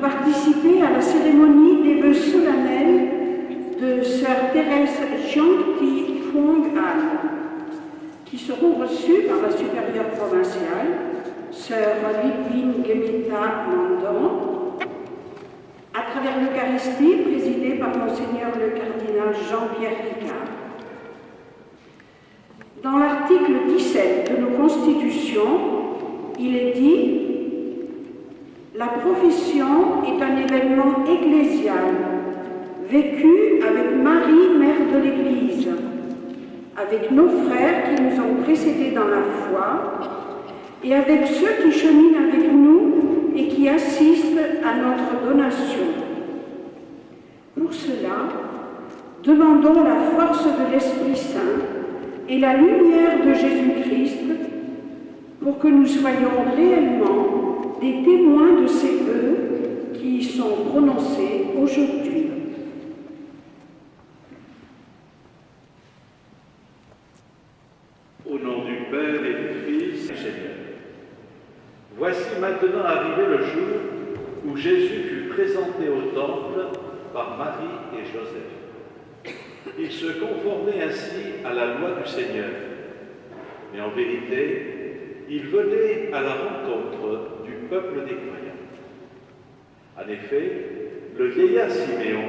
participer à la cérémonie des vœux solennels de Sœur Thérèse Jiang Thi Phuong An, qui seront reçus par la supérieure provinciale, Sœur Lipine Gemita Mandan, à travers l'Eucharistie présidée par Monseigneur le cardinal Jean-Pierre Ricard. Dans l'article 17 de nos constitutions, il est dit « La profession est un événement ecclésial vécu avec Marie, Mère de l'Église, avec nos frères qui nous ont précédés dans la foi et avec ceux qui cheminent avec nous et qui assistent à notre donation. Pour cela, demandons la force de l'Esprit Saint et la lumière de Jésus-Christ pour que nous soyons réellement des témoins de ces vœux qui y sont prononcés aujourd'hui. Au nom du Père et du Fils et du Seigneur. Voici maintenant arrivé le jour où Jésus fut présenté au temple par Marie et Joseph. Il se conformait ainsi à la loi du Seigneur. Mais en vérité, il venait à la rencontre du peuple des croyants. En effet, le vieillard Siméon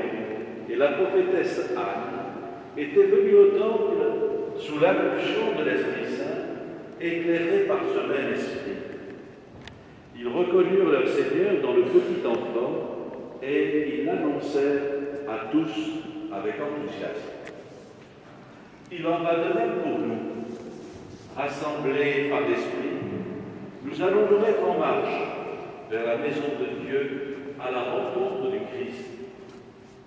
et la prophétesse Anne étaient venus au temple sous l'impulsion de l'Esprit Saint, éclairés par ce même esprit. Ils reconnurent leur Seigneur dans le petit enfant et ils l'annoncèrent à tous avec enthousiasme. Il en va de même pour nous. Rassemblés par l'Esprit, nous allons nous mettre en marche vers la maison de Dieu à la rencontre du Christ.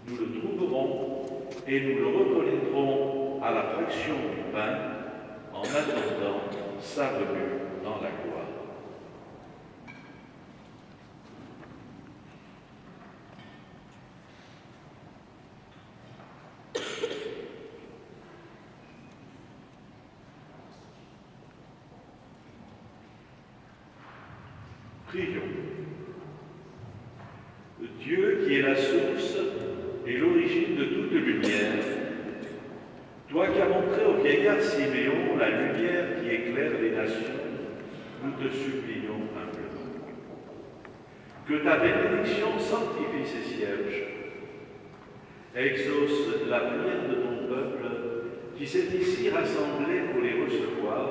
Nous le trouverons et nous le reconnaîtrons à la fraction du pain en attendant sa venue dans la gloire. Prions. Dieu qui est la source et l'origine de toute lumière, toi qui as montré au vieillard Siméon la lumière qui éclaire les nations, nous te supplions humblement. Que ta bénédiction sanctifie ces sièges, exauce la prière de ton peuple qui s'est ici rassemblé pour les recevoir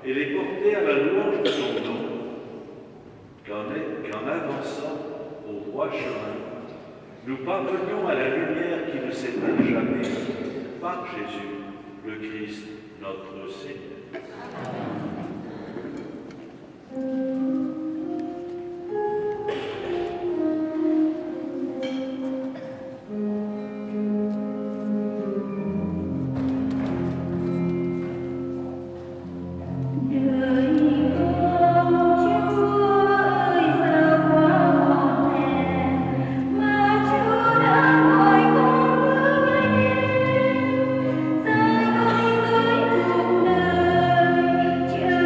et les porter à la louange de ton nom, qu'en avançant au droit chemin, nous parvenions à la lumière qui ne s'éteint jamais, par Jésus, le Christ, notre Seigneur. Hãy subscribe cho kênh Ghiền Mì Gõ để không bỏ lỡ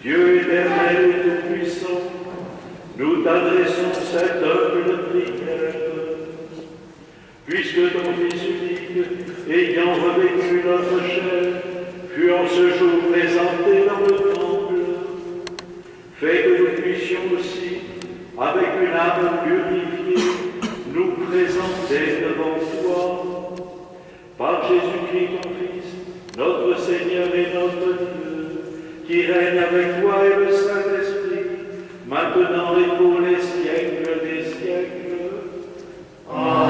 Dieu éternel et tout-puissant, nous t'adressons cette humble prière. Puisque ton Fils unique, ayant revêtu notre chair, fut en ce jour présenté dans le temple, fais que nous puissions aussi, avec une âme purifiée, nous présenter devant toi. Par Jésus-Christ, ton Fils, notre Seigneur et notre Dieu, qui règne avec toi et le Saint-Esprit, maintenant et pour les siècles des siècles. Amen.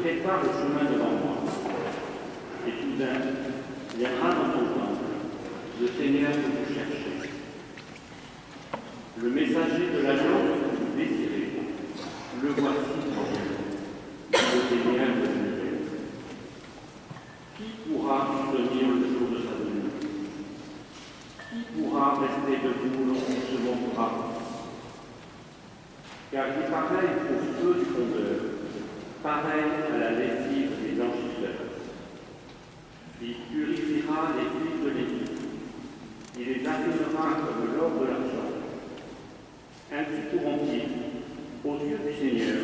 Prépare le chemin devant moi. Et soudain, viendra dans ton temple le Seigneur que vous cherchez. Le messager de l'alliance que vous désirez, le voici devant vous, le Seigneur de l'univers. Qui pourra soutenir le jour de sa venue? Qui pourra rester debout lorsqu'il se montrera? Car il est pareil au feu du fondeur, pareil à la lessive des blanchisseurs. Il purifiera les fils de l'Église. Il les affinera comme l'or de l'argent. Ainsi pourront-ils, aux yeux du Seigneur,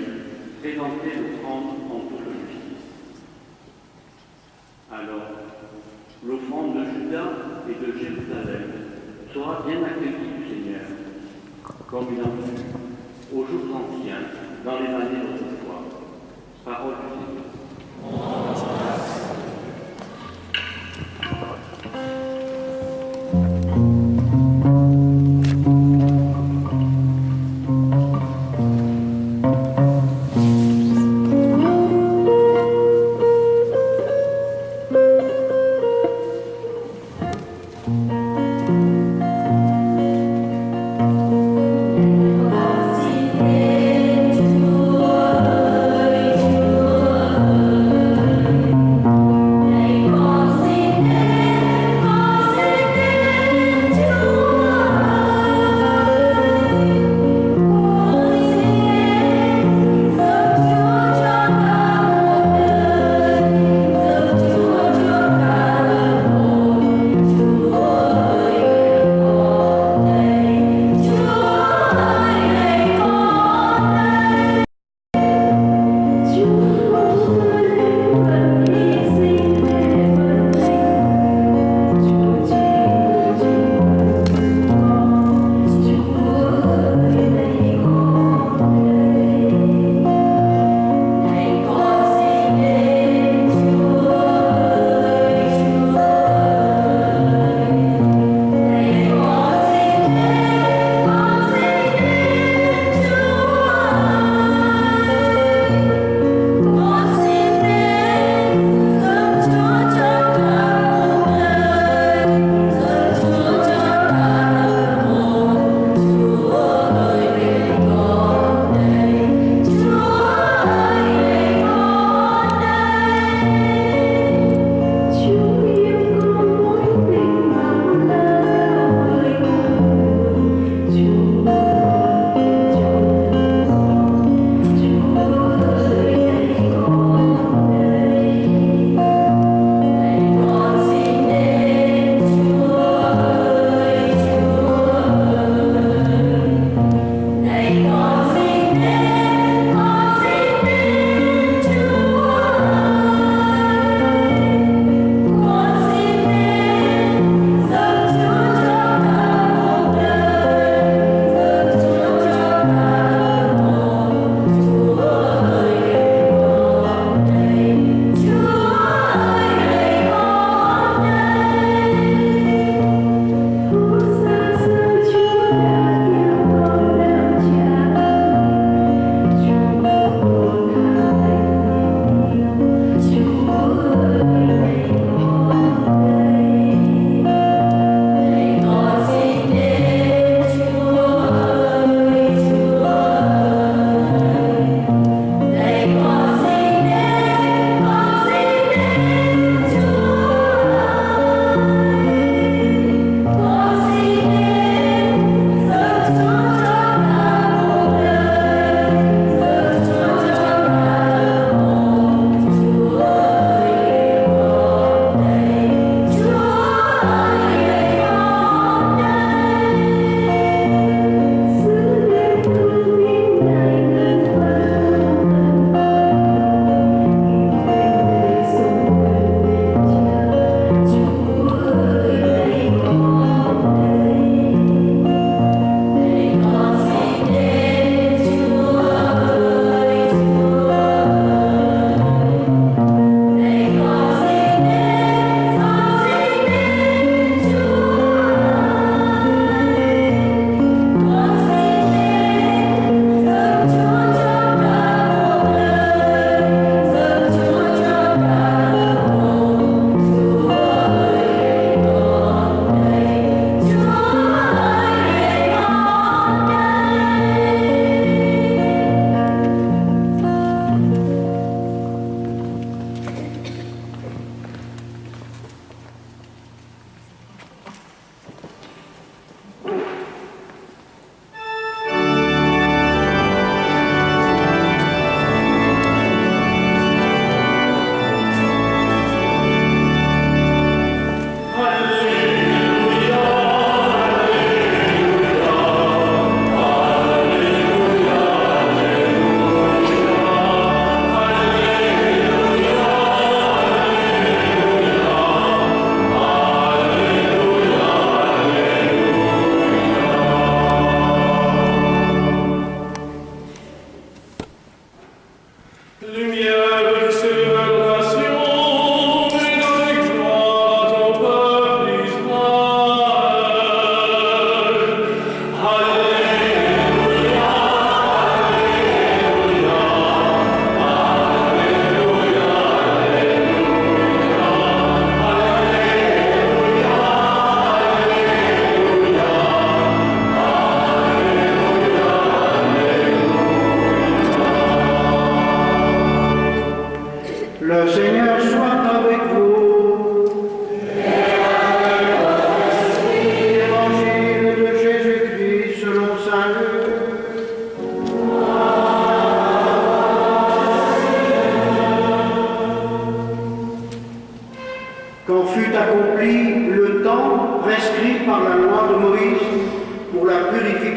présenter le prendre en toute justice. Alors, l'offrande de Juda et de Jérusalem sera bien accueillie du Seigneur, comme il en fut aux jours anciens, dans les années d'autrefois. Parole du Seigneur.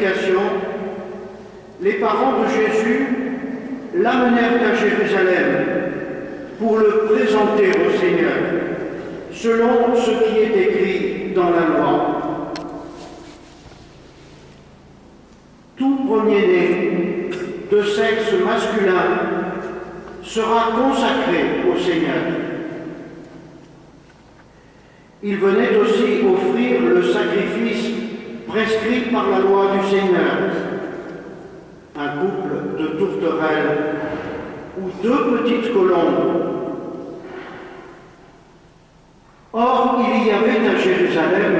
prédication, les parents de Jésus l'amenèrent à Jérusalem pour le présenter au Seigneur, selon ce qui est écrit dans la loi. Tout premier-né de sexe masculin sera consacré au Seigneur. Il venait aussi offrir le sacrifice prescrit par la loi du Seigneur, un couple de tourterelles ou 2 petites colombes. Or, il y avait à Jérusalem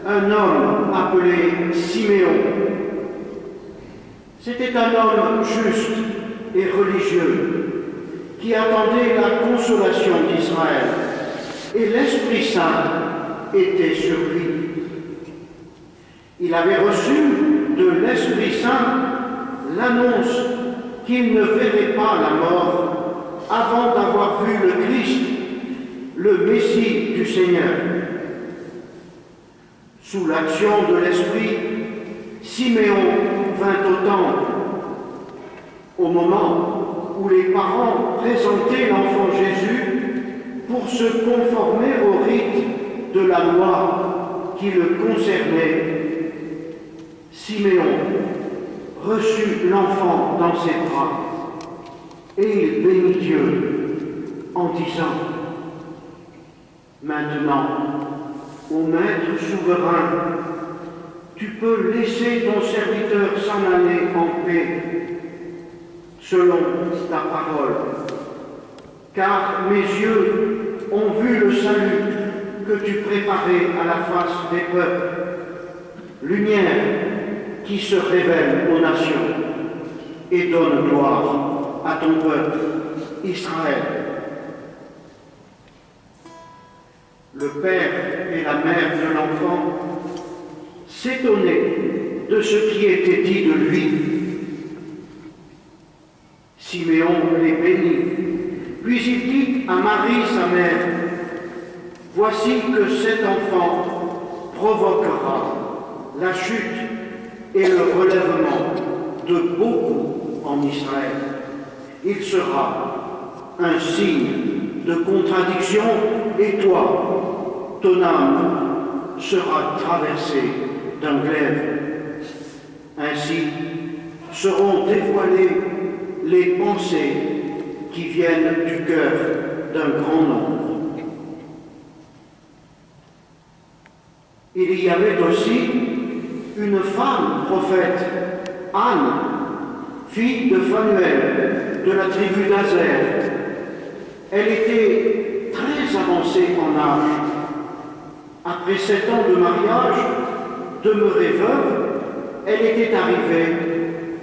un homme appelé Siméon. C'était un homme juste et religieux qui attendait la consolation d'Israël, et l'Esprit Saint était sur lui. Il avait reçu de l'Esprit Saint l'annonce qu'il ne verrait pas la mort avant d'avoir vu le Christ, le Messie du Seigneur. Sous l'action de l'Esprit, Siméon vint au temple. Au moment où les parents présentaient l'enfant Jésus pour se conformer au rite de la loi qui le concernait, Siméon reçut l'enfant dans ses bras et il bénit Dieu en disant: Maintenant, ô Maître souverain, tu peux laisser ton serviteur s'en aller en paix, selon ta parole, car mes yeux ont vu le salut que tu préparais à la face des peuples, lumière qui se révèle aux nations et donne gloire à ton peuple, Israël. Le père et la mère de l'enfant s'étonnaient de ce qui était dit de lui. Siméon les bénit, puis il dit à Marie sa mère: Voici que cet enfant provoquera la chute et le relèvement de beaucoup en Israël. Il sera un signe de contradiction et toi, ton âme sera traversée d'un glaive. Ainsi seront dévoilées les pensées qui viennent du cœur d'un grand nombre. Il y avait aussi une femme prophète, Anne, fille de Phanuel, de la tribu d'Azer. Elle était très avancée en âge. Après 7 ans de mariage, demeurée veuve, elle était arrivée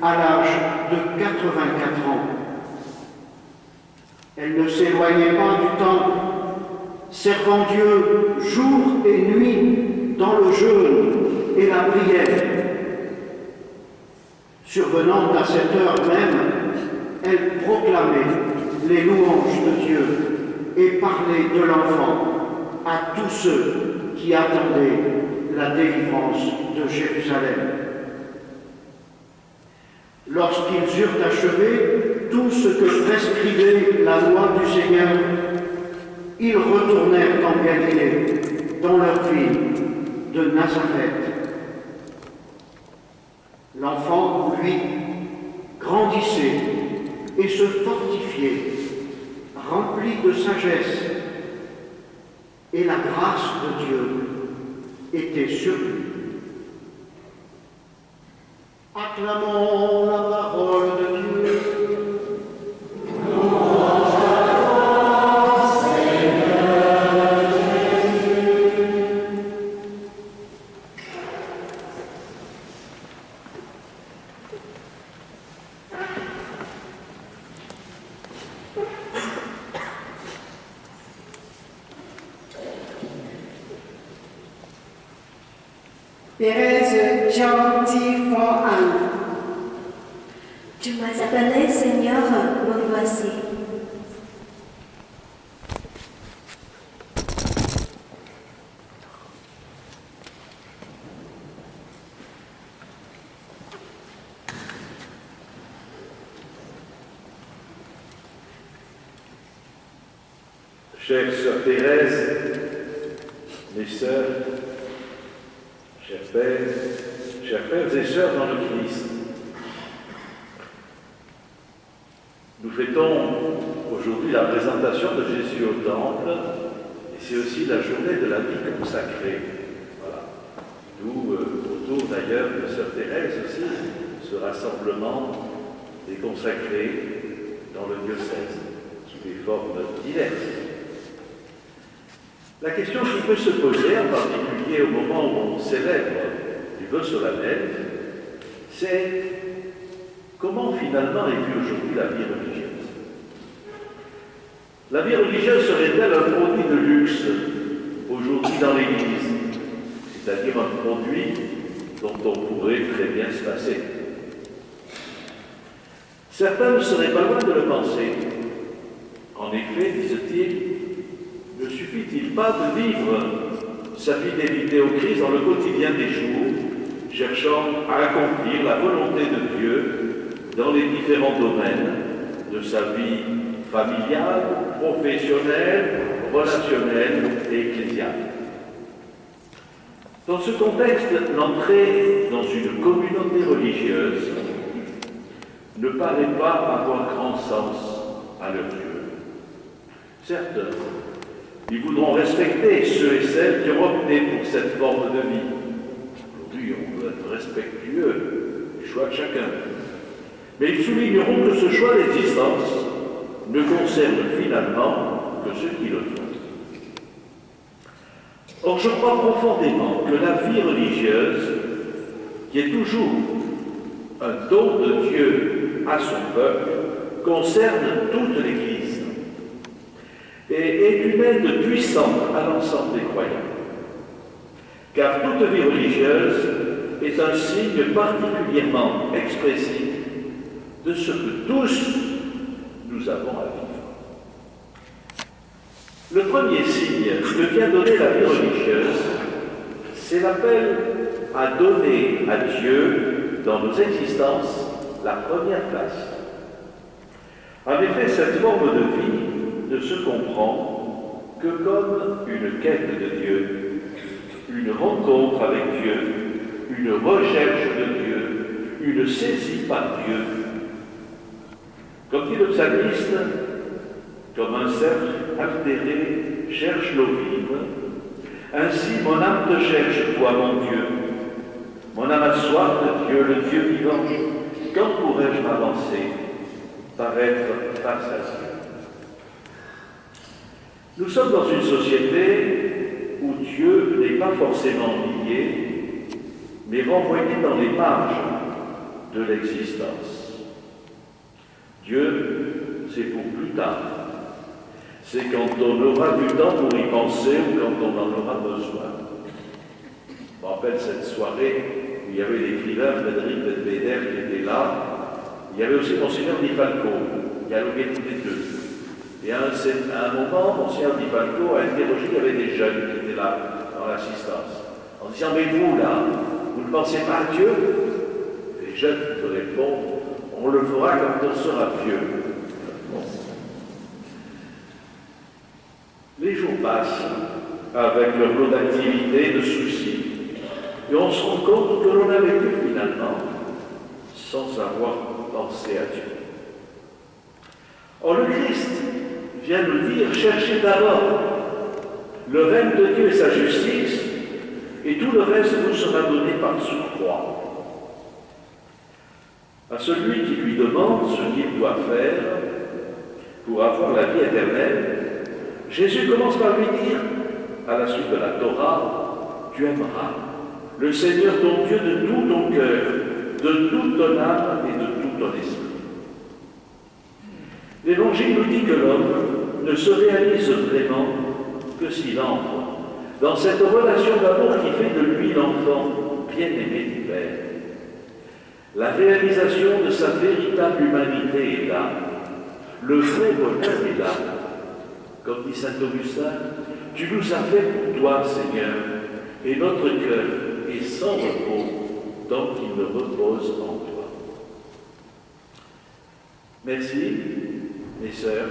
à l'âge de 84 ans. Elle ne s'éloignait pas du temple, servant Dieu jour et nuit dans le jeûne et la prière. Survenant à cette heure même, elle proclamait les louanges de Dieu et parlait de l'enfant à tous ceux qui attendaient la délivrance de Jérusalem. Lorsqu'ils eurent achevé tout ce que prescrivait la loi du Seigneur, ils retournèrent en Galilée, dans leur ville de Nazareth. L'enfant, lui, grandissait et se fortifiait, rempli de sagesse, et la grâce de Dieu était sur lui. Acclamons la parole de Dieu. Thérèse Gentil for Anne. Tu m'as appelé Seigneur, me voici. chère sœur Thérèse, mes sœurs, chers pères et sœurs dans le Christ, nous fêtons aujourd'hui la présentation de Jésus au Temple, et c'est aussi la journée de la vie consacrée. Voilà. D'où, autour d'ailleurs de sœur Thérèse aussi, ce rassemblement des consacrés dans le diocèse, sous des formes diverses. La question qui peut se poser, en particulier au moment où on célèbre les vœux solennels, c'est comment finalement est vue aujourd'hui la vie religieuse. La vie religieuse serait-elle un produit de luxe aujourd'hui dans l'Église, c'est-à-dire un produit dont on pourrait très bien se passer? Certains ne seraient pas loin de le penser. En effet, disent-ils, ne suffit-il pas de vivre sa fidélité au Christ dans le quotidien des jours, cherchant à accomplir la volonté de Dieu dans les différents domaines de sa vie familiale, professionnelle, relationnelle et ecclésiale. Dans ce contexte, l'entrée dans une communauté religieuse ne paraît pas avoir grand sens à leurs yeux. Certes, ils voudront respecter ceux et celles qui ont opté pour cette forme de vie. Aujourd'hui, on doit être respectueux du choix de chacun. Mais ils souligneront que ce choix d'existence ne concerne finalement que ceux qui le font. Or, je crois profondément que la vie religieuse, qui est toujours un don de Dieu à son peuple, concerne toute l'Église et est une aide puissante à l'ensemble des croyants. Car toute vie religieuse est un signe particulièrement expressif de ce que tous nous avons à vivre. Le premier signe que vient donner la vie religieuse, c'est l'appel à donner à Dieu dans nos existences la première place. En effet, cette forme de vie ne se comprend que comme une quête de Dieu, une rencontre avec Dieu, une recherche de Dieu, une saisie par Dieu. Comme dit le psalmiste, comme un cerf altéré cherche l'eau vive, ainsi mon âme te cherche, toi mon Dieu. Mon âme a soif de Dieu, le Dieu vivant. Quand pourrais-je m'avancer, paraître face à Dieu? Nous sommes dans une société où Dieu n'est pas forcément lié, mais renvoyé dans les marges de l'existence. Dieu, c'est pour plus tard. C'est quand on aura du temps pour y penser ou quand on en aura besoin. Je me rappelle cette soirée où il y avait l'écrivain Frédéric Bedvéder qui était là. Il y avait aussi Monseigneur Di Falco, dialoguait tous les deux. Et à un moment, Monseigneur Di Falco a interrogé, il y avait des jeunes qui étaient là, dans l'assistance, en disant, mais vous là, vous ne pensez pas à Dieu? Les jeunes te répondent, on le fera quand on sera vieux. Bon. Les jours passent avec leur lot d'activités, de soucis, et on se rend compte que l'on a vécu finalement sans avoir pensé à Dieu. Or, le Christ vient nous dire, cherchez d'abord le règne de Dieu et sa justice, et tout le reste vous sera donné par surcroît. À celui qui lui demande ce qu'il doit faire pour avoir la vie éternelle, Jésus commence par lui dire, à la suite de la Torah, tu aimeras le Seigneur ton Dieu de tout ton cœur, de toute ton âme et de tout ton esprit. L'Évangile nous dit que l'homme ne se réalise vraiment que s'il entre dans cette relation d'amour qui fait de lui l'enfant bien-aimé du Père. La réalisation de sa véritable humanité est là. Le vrai bonheur est là. Comme dit saint Augustin, tu nous as fait pour toi, Seigneur, et notre cœur est sans repos tant qu'il ne repose en toi. Merci, mes sœurs.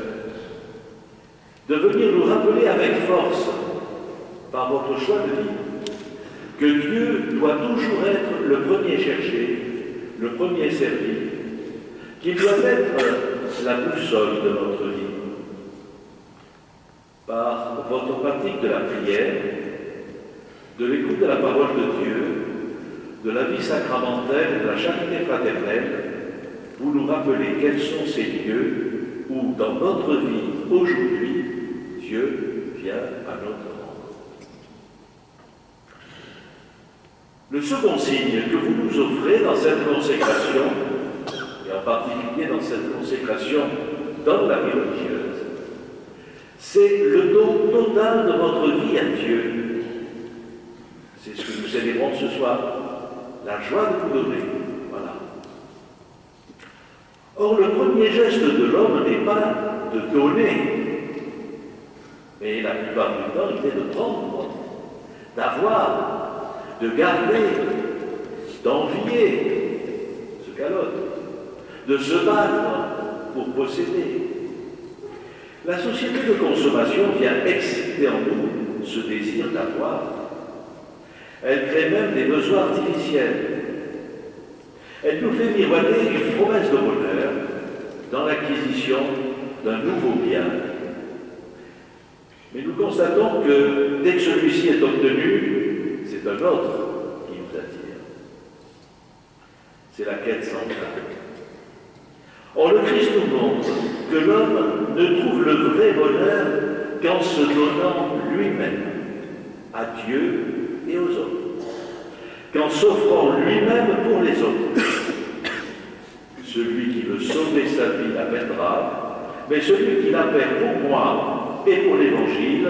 de venir nous rappeler avec force, par votre choix de vie, que Dieu doit toujours être le premier cherché, le premier servi, qu'il doit être la boussole de notre vie. Par votre pratique de la prière, de l'écoute de la parole de Dieu, de la vie sacramentelle et de la charité fraternelle, vous nous rappelez quels sont ces lieux où, dans notre vie aujourd'hui, Dieu vient à notre rang. Le second signe que vous nous offrez dans cette consécration, et en particulier dans cette consécration dans la vie religieuse, c'est le don total de votre vie à Dieu. C'est ce que nous célébrons ce soir, la joie de vous donner. Voilà. Or, le premier geste de l'homme n'est pas de donner, mais la plupart du temps, il est de prendre, d'avoir, de garder, d'envier ce qu'a l'autre, de se battre pour posséder. La société de consommation vient exciter en nous ce désir d'avoir. Elle crée même des besoins artificiels. Elle nous fait miroiter une promesse de bonheur dans l'acquisition d'un nouveau bien. Mais nous constatons que dès que celui-ci est obtenu, c'est un autre qui nous attire. C'est la quête centrale. Or, le Christ nous montre que l'homme ne trouve le vrai bonheur qu'en se donnant lui-même à Dieu et aux autres, qu'en s'offrant lui-même pour les autres. Celui qui veut sauver sa vie la perdra, mais celui qui la perd pour moi et pour l'Évangile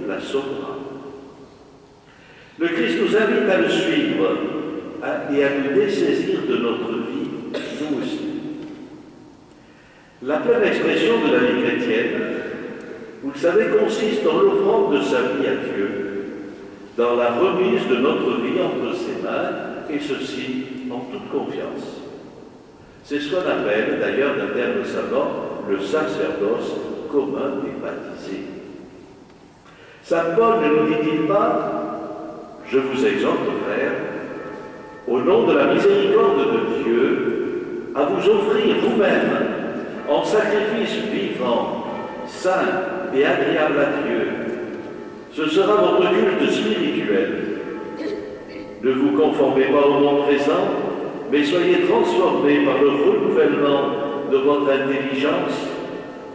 la sauvera. Le Christ nous invite à le suivre et à nous dessaisir de notre vie, nous aussi. La pleine expression de la vie chrétienne, vous le savez, consiste dans l'offrande de sa vie à Dieu, dans la remise de notre vie entre ses mains, et ceci en toute confiance. C'est ce qu'on appelle, d'ailleurs d'un terme savant, le sacerdoce commun des baptisés. Saint Paul ne nous dit-il pas, je vous exhorte, frères, au nom de la miséricorde de Dieu, à vous offrir vous-même en sacrifice vivant, saint et agréable à Dieu. Ce sera votre culte spirituel. Ne vous conformez pas au monde présent, mais soyez transformés par le renouvellement de votre intelligence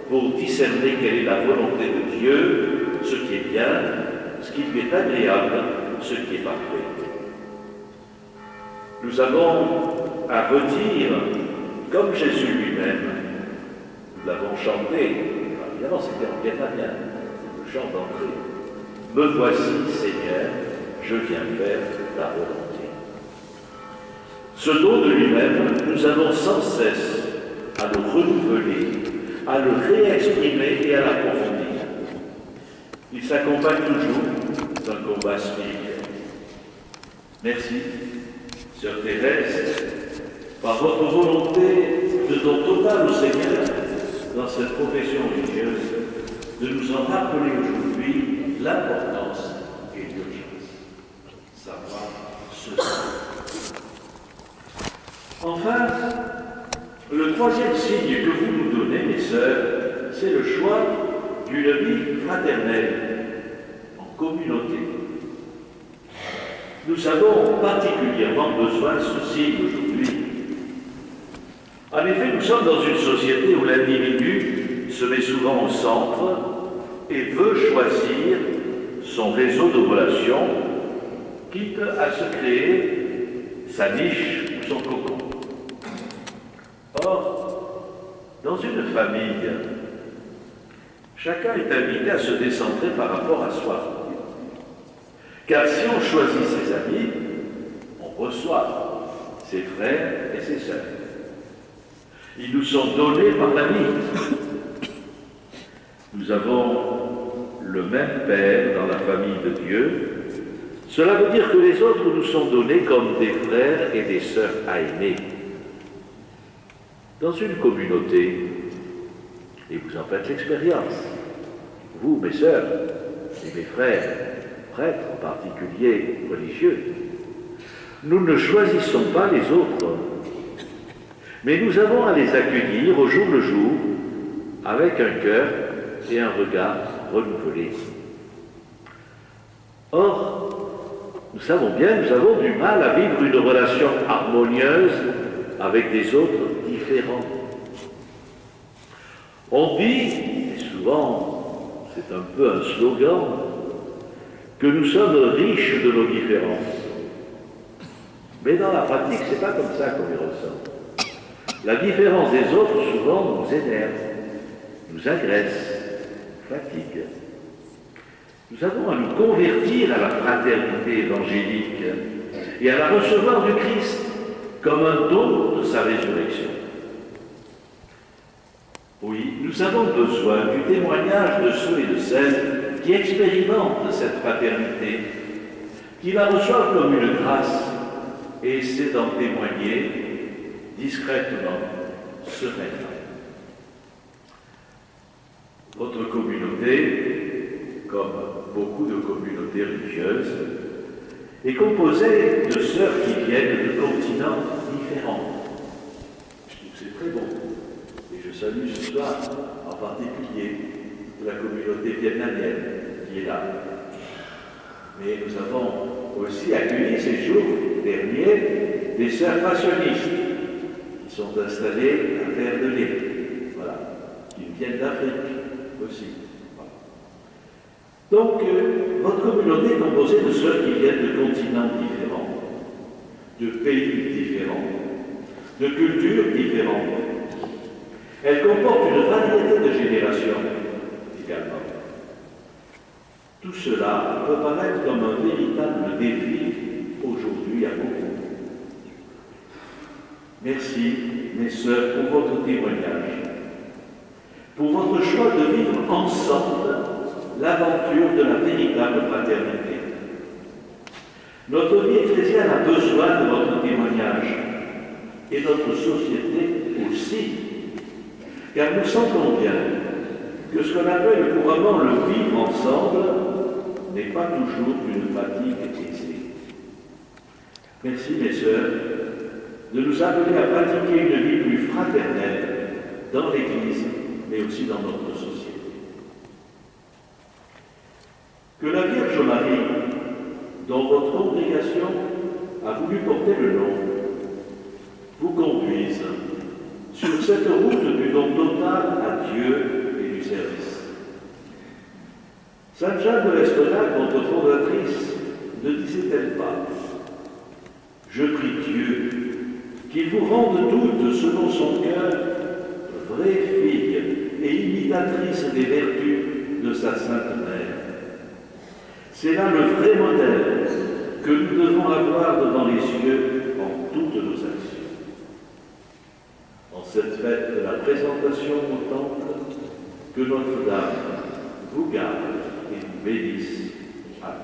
pour discerner quelle est la volonté de Dieu, ce qui est bien, ce qui lui est agréable, ce qui est parfait. Nous avons à redire, comme Jésus lui-même, nous l'avons chanté, évidemment c'était en vietnamien, c'est le chant d'entrée. Me voici, Seigneur, je viens faire ta volonté. Ce don de lui-même, nous avons sans cesse à le renouveler, à le réexprimer et à l'approfondir. Il s'accompagne toujours d'un combat spirituel. Merci, Sœur Thérèse, par votre volonté de don total au Seigneur dans cette profession religieuse, de nous en rappeler aujourd'hui l'importance et l'urgence. Savoir ce soir. Enfin, le troisième signe que vous nous donnez, mes sœurs, c'est le choix d'une vie fraternelle, en communauté. Nous avons particulièrement besoin de ce signe aujourd'hui. En effet, nous sommes dans une société où l'individu se met souvent au centre et veut choisir son réseau de relations, quitte à se créer sa niche ou son cocon. Or, dans une famille, chacun est invité à se décentrer par rapport à soi. Car si on choisit ses amis, on reçoit ses frères et ses sœurs. Ils nous sont donnés par la vie. Nous avons le même Père dans la famille de Dieu. Cela veut dire que les autres nous sont donnés comme des frères et des sœurs à aimer. Dans une communauté, et vous en faites l'expérience, vous, mes sœurs, et mes frères, prêtres en particulier, religieux, nous ne choisissons pas les autres, mais nous avons à les accueillir au jour le jour, avec un cœur et un regard renouvelés. Or, nous savons bien, nous avons du mal à vivre une relation harmonieuse avec des autres différents. On dit, et souvent c'est un peu un slogan, que nous sommes riches de nos différences. Mais dans la pratique, c'est pas comme ça qu'on les ressent. La différence des autres, souvent, nous énerve, nous agresse, nous fatigue. Nous avons à nous convertir à la fraternité évangélique et à la recevoir du Christ comme un don de sa résurrection. Oui, nous avons besoin du témoignage de ceux et de celles qui expérimentent cette fraternité, qui la reçoivent comme une grâce et essaient d'en témoigner discrètement, sereinement. Votre communauté, comme beaucoup de communautés religieuses, est composée de sœurs qui viennent de continents différents. Je trouve que c'est très bon. Et je salue ce soir, en particulier, la communauté vietnamienne qui est là. Mais nous avons aussi accueilli ces jours derniers des sœurs passionnistes qui sont installées à Terre-de-Lay, voilà, qui viennent d'Afrique aussi. Voilà. Donc, votre communauté est composée de sœurs qui viennent de continents différents, de pays différents, de cultures différentes. Elle comporte une variété de générations également. Tout cela peut paraître comme un véritable défi aujourd'hui à beaucoup. Merci, mes sœurs, pour votre témoignage, pour votre choix de vivre ensemble l'aventure de la véritable fraternité. Notre vie ecclésiale a besoin de votre témoignage, et notre société aussi, car nous sentons bien que ce qu'on appelle couramment le vivre ensemble n'est pas toujours une fatigue aisée. Merci, mes sœurs, de nous appeler à pratiquer une vie plus fraternelle dans l'Église, mais aussi dans notre société. Que la Vierge Marie, dont votre congrégation a voulu porter le nom, vous conduise sur cette route du don total à Dieu et du service. Sainte Jeanne de l'Espelade, notre fondatrice, ne disait-elle pas « Je prie Dieu qu'il vous rende toutes selon son cœur, vraies filles et imitatrices des vertus de sa Sainte Mère. » C'est là le vrai modèle que nous devons avoir devant les yeux en toutes nos actions. En cette fête de la présentation au Temple, que Notre-Dame vous garde et vous bénisse. Amen.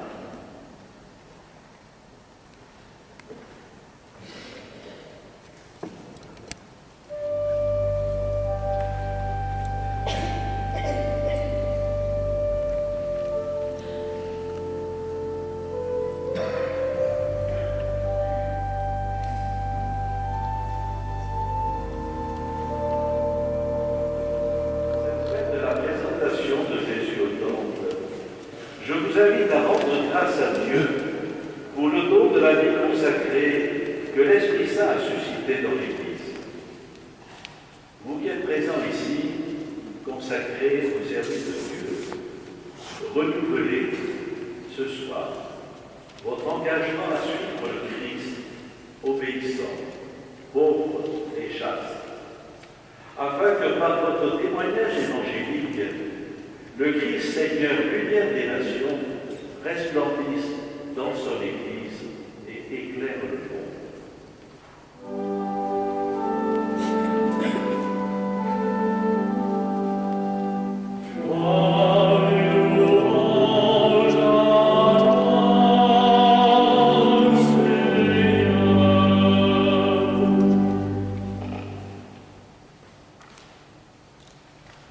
Je vous invite à rendre grâce à Dieu pour le don de la vie consacrée que l'Esprit Saint a suscité dans l'Église. Vous qui êtes présents ici, consacrés au service de Dieu, renouvelez ce soir votre engagement à suivre le Christ, obéissant, pauvre et chaste, afin que par votre témoignage évangélique, le Christ Seigneur, lumière des nations, resplendisse dans son Église et éclaire le monde.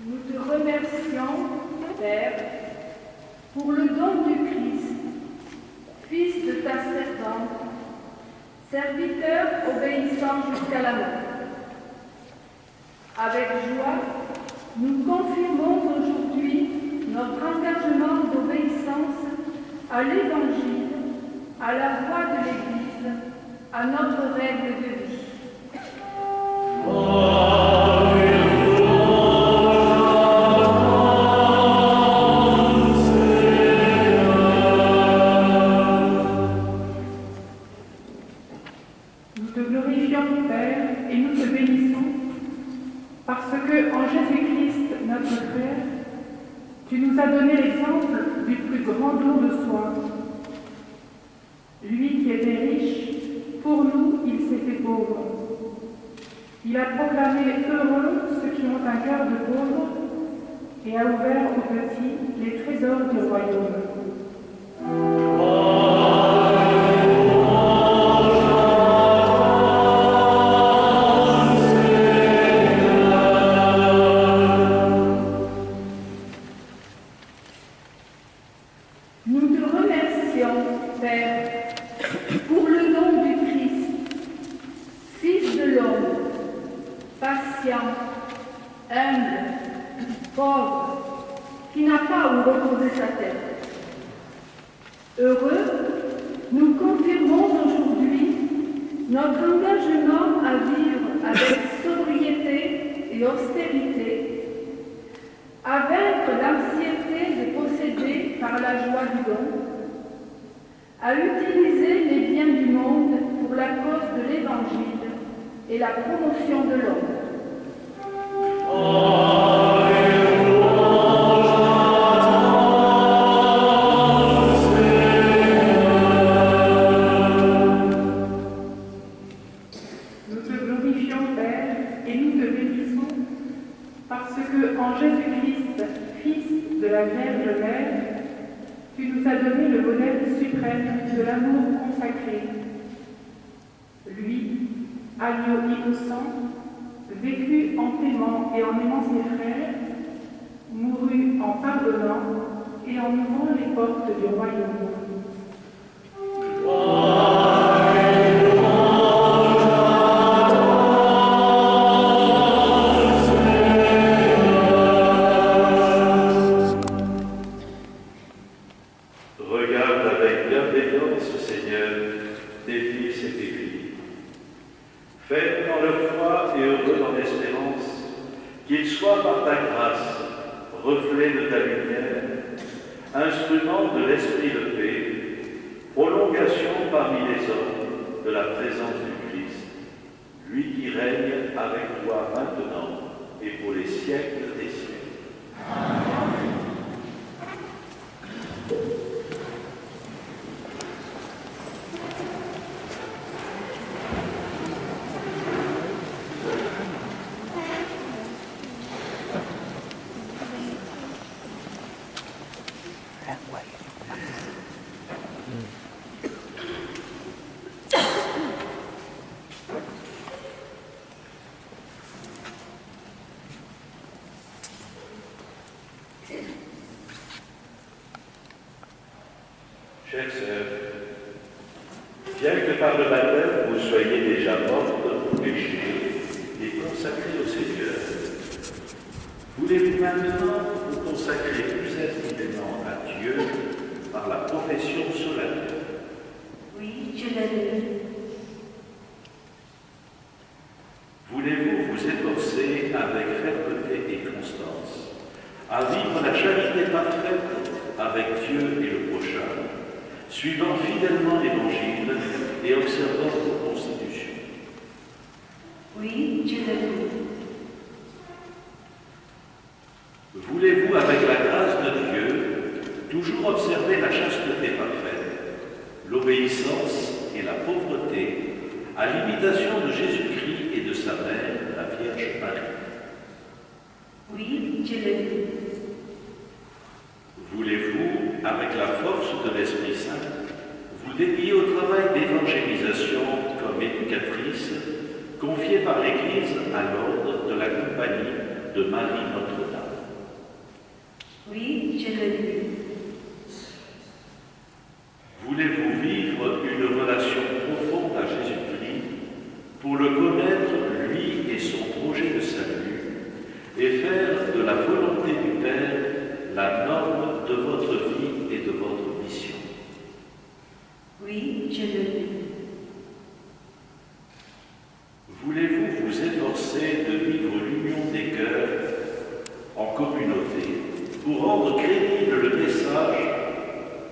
Nous te remercions, Père, serviteur obéissant jusqu'à la mort. Avec joie, nous confirmons aujourd'hui notre engagement d'obéissance à l'Évangile, à la voie de l'Église, à notre règle de vie. Nous te glorifions, Père, et nous te bénissons, parce que, en Jésus-Christ, notre frère, tu nous as donné l'exemple du plus grand don de soi. Lui qui était riche, pour nous, il s'est fait pauvre. Il a proclamé heureux ceux qui ont un cœur de pauvre et a ouvert aux petits les trésors du royaume. Nous te remercions, Père, pour le nom du Christ, Fils de l'homme, patient, humble, pauvre, qui n'a pas où reposer sa tête. Heureux, nous confirmons aujourd'hui notre engagement à vivre avec sobriété et austérité, à vaincre l'anxiété de posséder par la joie du don, à utiliser les biens du monde pour la cause de l'Évangile et la promotion de l'homme. Nous te glorifions, Père, et nous te bénissons, parce que, en Jésus-Christ, Fils de la Vierge Mère, tu nous as donné le modèle suprême de l'amour consacré. Lui, agneau innocent, vécu en t'aimant et en aimant ses frères, mourut en pardonnant et en ouvrant les portes du royaume. Regarde avec bienveillance, Seigneur, tes fils et tes filles. Fais dans leur foi et heureux dans l'espérance, qu'ils soient par ta grâce, reflet de ta lumière, instrument de l'esprit de paix, prolongation parmi les hommes de la présence du Christ, lui qui règne avec toi maintenant et pour les siècles des siècles. Chères sœurs, bien que par le baptême vous soyez déjà mortes au péché et consacrées au Seigneur, voulez-vous maintenant vous consacrer plus intimement à Dieu par la profession solennelle? Oui, je l'ai lu. Voulez-vous vous efforcer avec fermeté et constance à vivre la charité parfaite avec Dieu et le prochain, suivant fidèlement l'Évangile et observant vos constitutions? Oui, je l'ai lu. Voulez-vous, avec la grâce de Dieu, toujours observer la chasteté parfaite, l'obéissance et la pauvreté, à l'imitation de Jésus-Christ et de sa mère, la Vierge Marie? Oui, je l'ai lu. Voulez-vous, avec la force de l'Esprit Saint, vous dédier au travail d'évangélisation comme éducatrice, confiée par l'Église à l'ordre de la Compagnie de Marie Notre-Dame? Oui, je l'ai lu. Voulez-vous vivre une relation profonde à Jésus-Christ le connaître, lui et son projet de salut, et faire de la volonté du Père la norme de votre vie et de votre mission. Oui, je le veux. Voulez-vous vous efforcer de vivre l'union des cœurs en communauté pour rendre crédible le message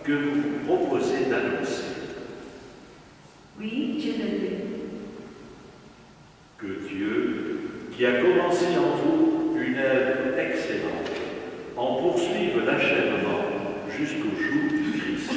que vous vous proposez d'annoncer? Oui, je le veux. Que Dieu, qui a commencé en vous une œuvre excellente, en poursuive l'achèvement jusqu'au jour du Christ.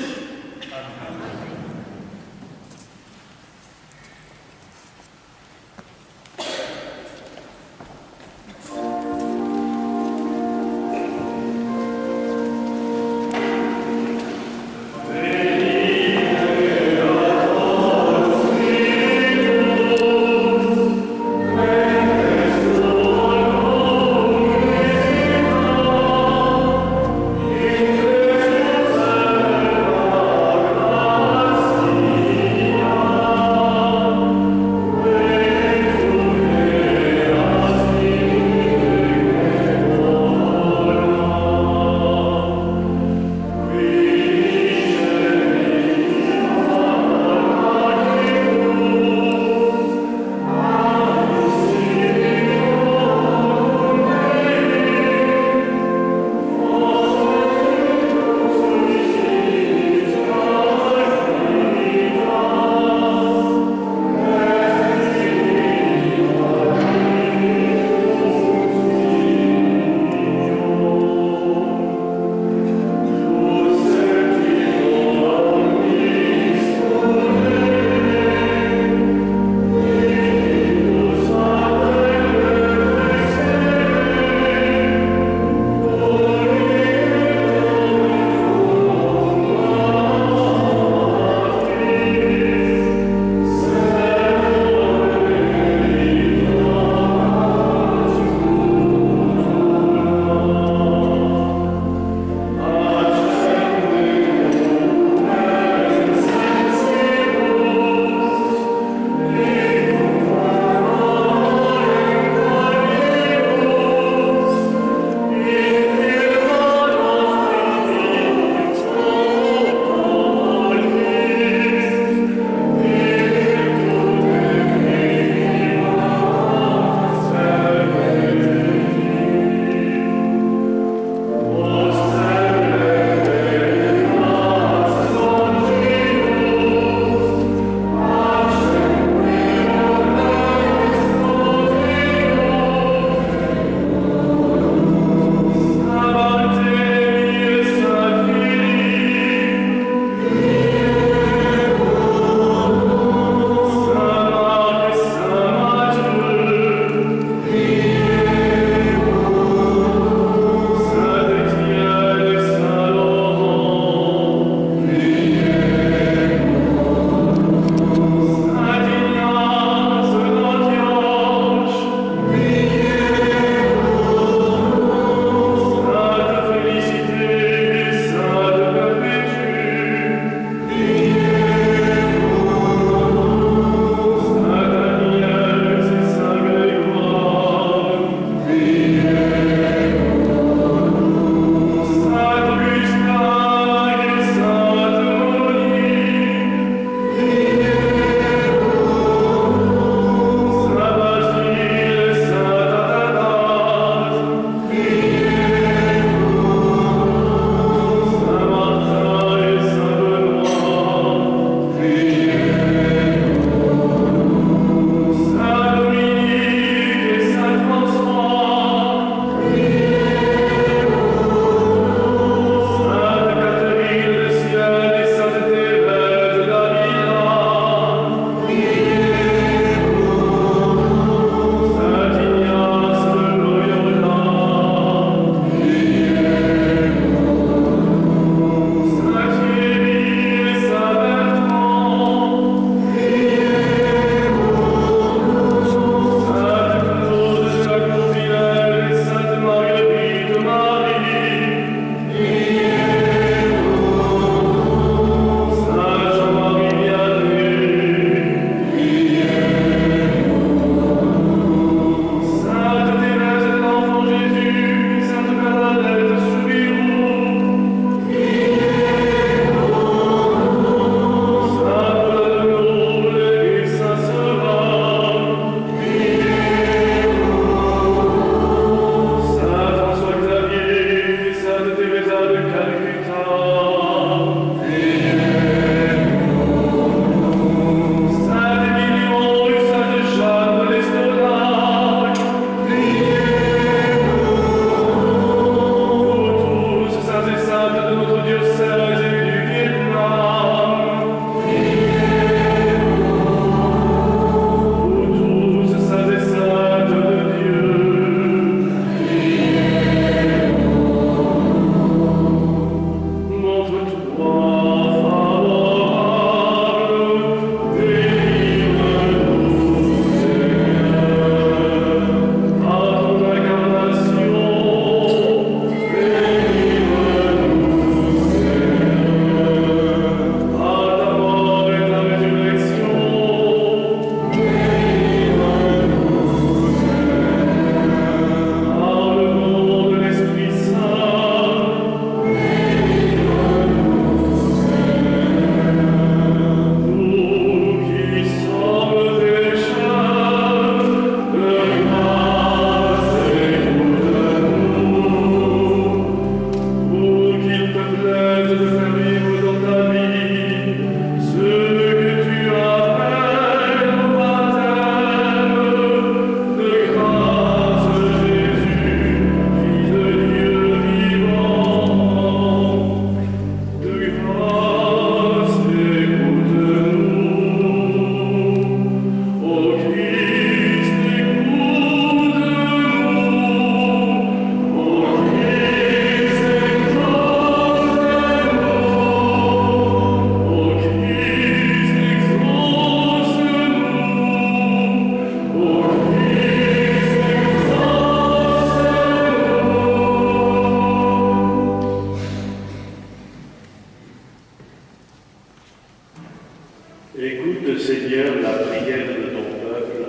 Écoute, Seigneur, la prière de ton peuple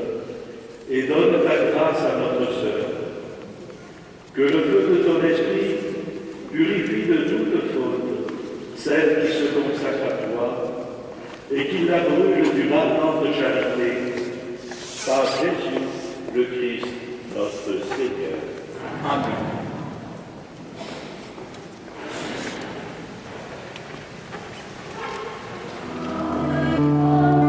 et donne ta grâce à notre sœur. Que le feu de ton esprit purifie de toute faute celle qui se consacre à toi et qui la brûle d'une ardente charité. Par Jésus, le Christ, notre Seigneur. Amen. Bye.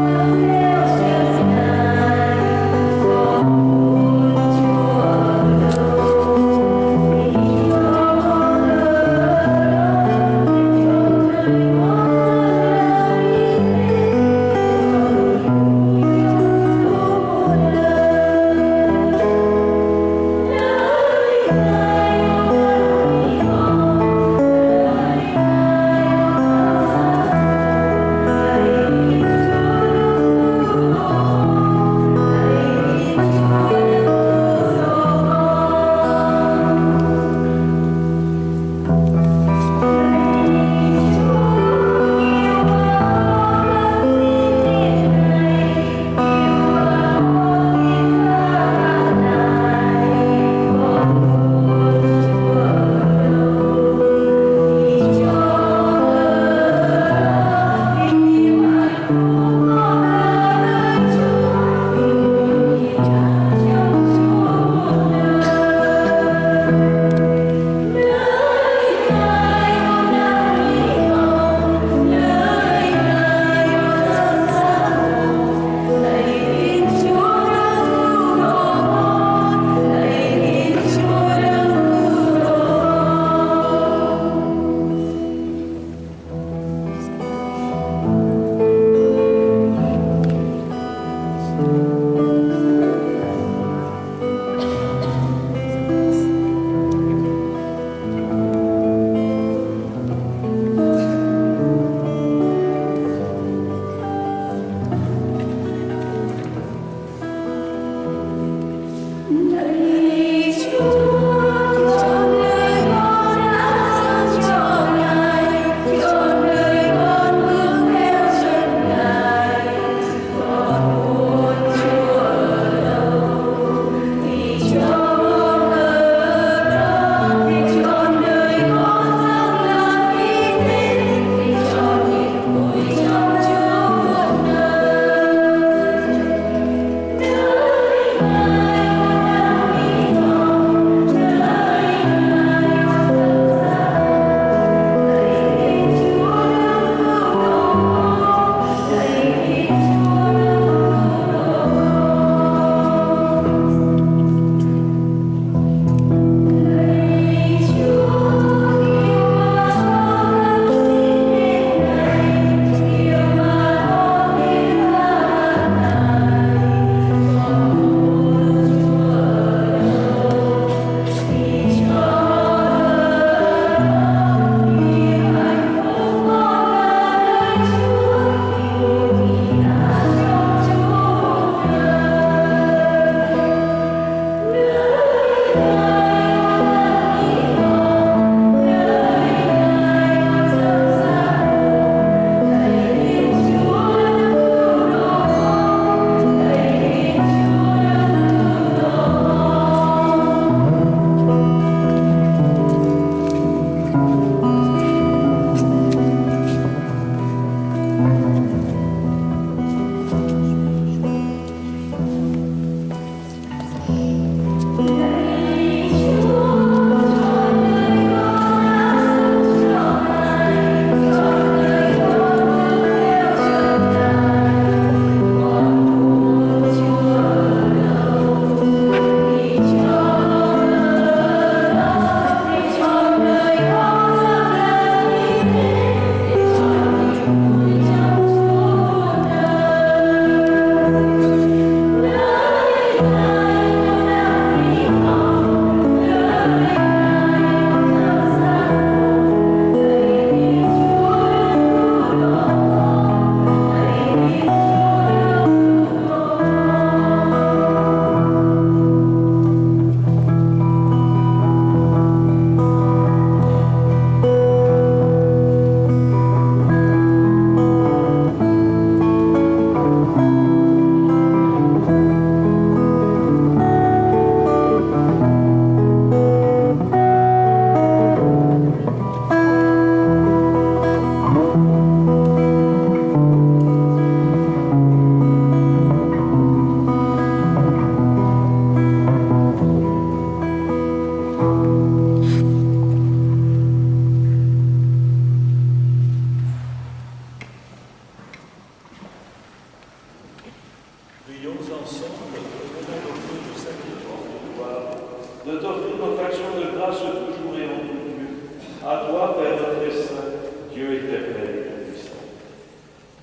Prions ensemble au moment de Dieu sacrifice de gloire, de t'offrir notre action de grâce toujours et en tout lieu. À toi, Père notre Saint, Dieu éternel et tout-puissant.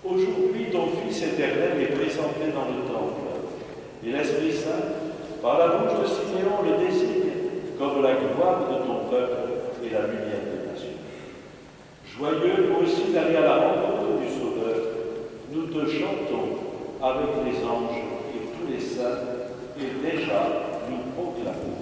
Aujourd'hui, ton Fils éternel est présenté dans le temple, et l'Esprit Saint, par la bouche de Siméon, le désigne comme la gloire de ton peuple et la lumière des nations. Joyeux, nous aussi, d'aller à la rencontre du Sauveur, nous te chantons avec les anges et tous les saints, et déjà nous proclamons.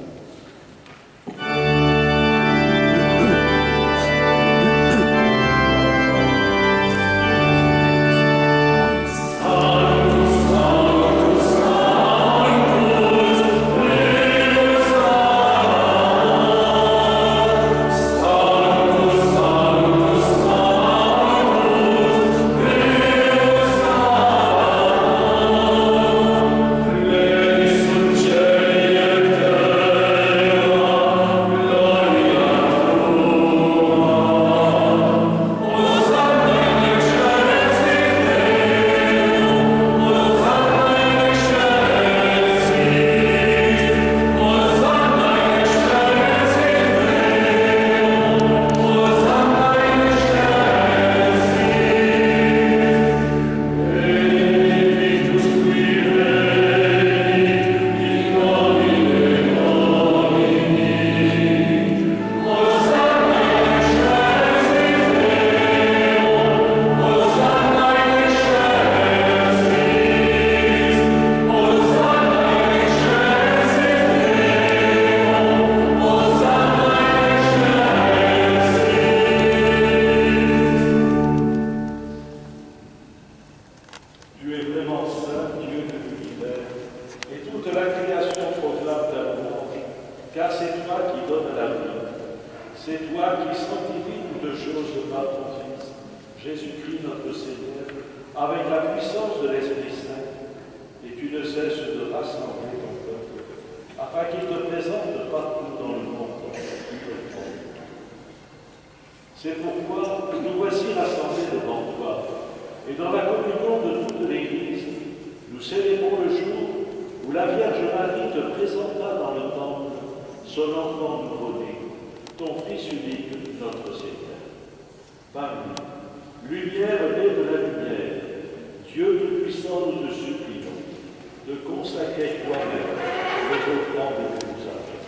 C'est pourquoi nous voici rassemblés devant toi, et dans la communion de toute l'Église, nous célébrons le jour où la Vierge Marie te présenta dans le temple son enfant nouveau-né, ton Fils unique, notre Seigneur. Par lui, lumière née de la lumière, Dieu Tout-Puissant, nous te supplions de consacrer toi-même les offrandes que nous avons.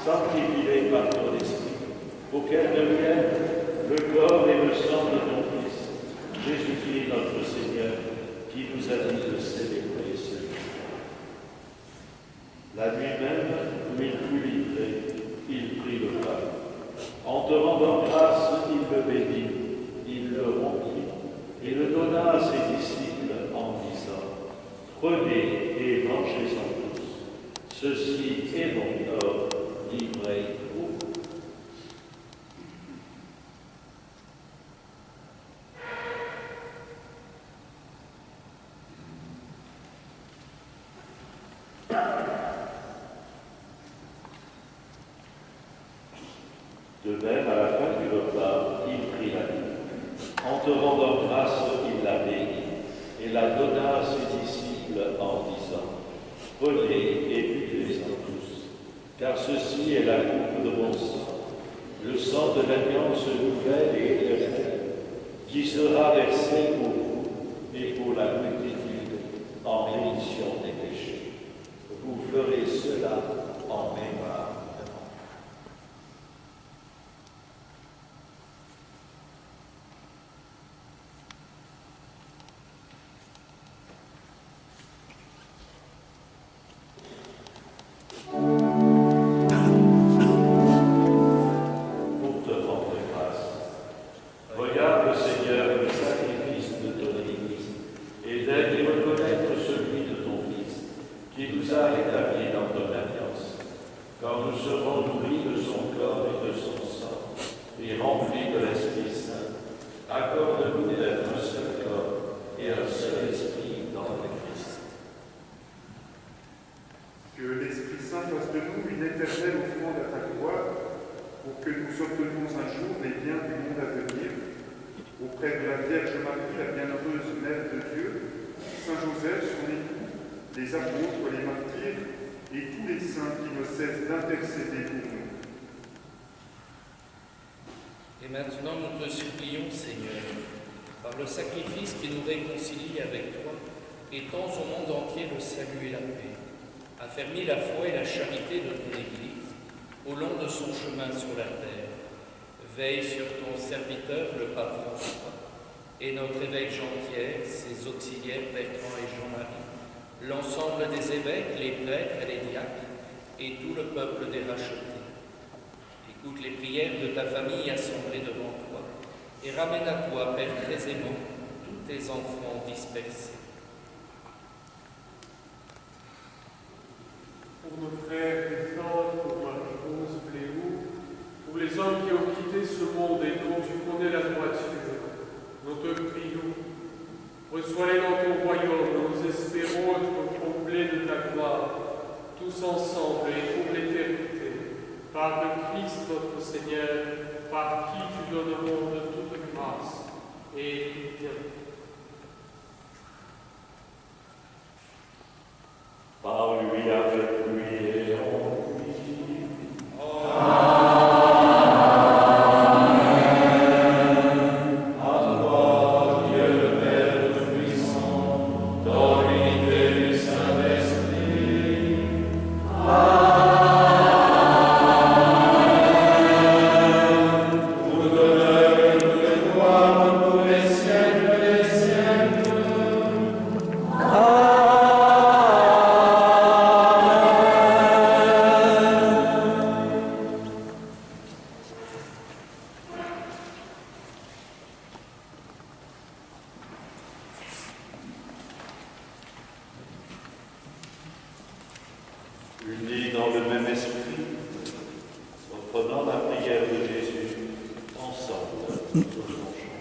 Sanctifie-les par ton esprit, pour qu'elles deviennent le corps et le sang de ton Fils, Jésus-Christ notre Seigneur, qui nous a dit de célébrer ce jour. La nuit même où il fut livré, il prit le pain. En te rendant grâce, il le bénit, il le rompit et le donna à ses disciples en disant : Prenez et mangez-en tous. Ceci est mon corps livré pour vous. De même, à la fin du repas, il prit la coupe. En te rendant grâce, il la bénit et la donna à ses disciples en disant : Prenez et buvez-en tous, car ceci est la coupe de mon sang, le sang de l'alliance nouvelle et éternelle, qui sera versé pour vous et pour la multitude en rémission des péchés. Vous ferez cela en mémoire. Quand nous serons nourris de son corps et de son sang, et remplis de l'Esprit Saint, accorde-nous d'être un seul corps et un seul esprit dans le Christ. Que l'Esprit Saint fasse de nous une éternelle offrande à ta gloire, pour que nous obtenions un jour les biens du monde à venir, auprès de la Vierge Marie, la bienheureuse Mère de Dieu, Saint Joseph, son époux, les apôtres, les martyrs et tous les saints qui ne cessent d'intercéder pour nous. Et maintenant, nous te supplions, Seigneur, par le sacrifice qui nous réconcilie avec toi, étends au monde entier le salut et la paix. Affermis la foi et la charité de ton Église au long de son chemin sur la terre. Veille sur ton serviteur, le pape François, et notre évêque Jean-Pierre, ses auxiliaires Bertrand et Jean-Marie, l'ensemble des évêques, les prêtres et les diacres, et tout le peuple des rachetés. Écoute les prières de ta famille assemblée devant toi, et ramène à toi, Père très aimant, tous tes enfants dispersés. Pour nos frères et sœurs, pour Marie-Rose Bléou, pour les hommes qui ont quitté ce monde et dont tu connais la droiture, nous te prions. Reçois-les dans ton royaume, nous espérons être comblés de ta gloire, tous ensemble et pour l'éternité, par le Christ notre Seigneur, par qui tu donnes au monde toute grâce et tout bien. Par lui, avec lui et en lui. Amen. À toi, Dieu le Père Tout-Puissant, dans l'unité du Saint-Esprit. Amen. Pour l'honneur et toute gloire pour les siècles des siècles. Unis dans le même esprit, reprenant la prière de Jésus, ensemble, faisons chant.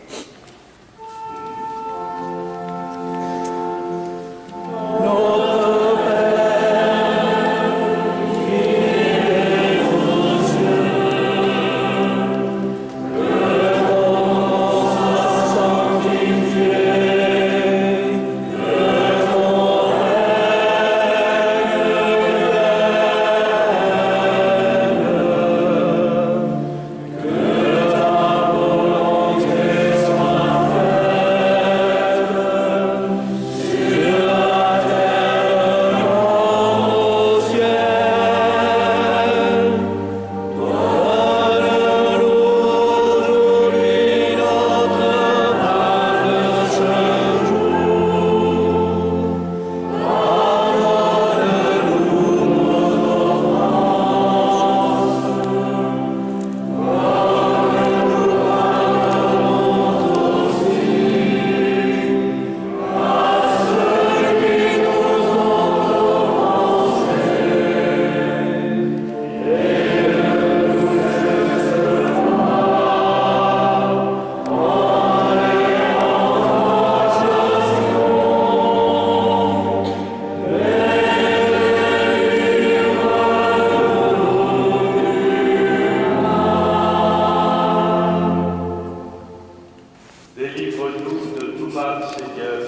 Délivre-nous de tout mal, Seigneur,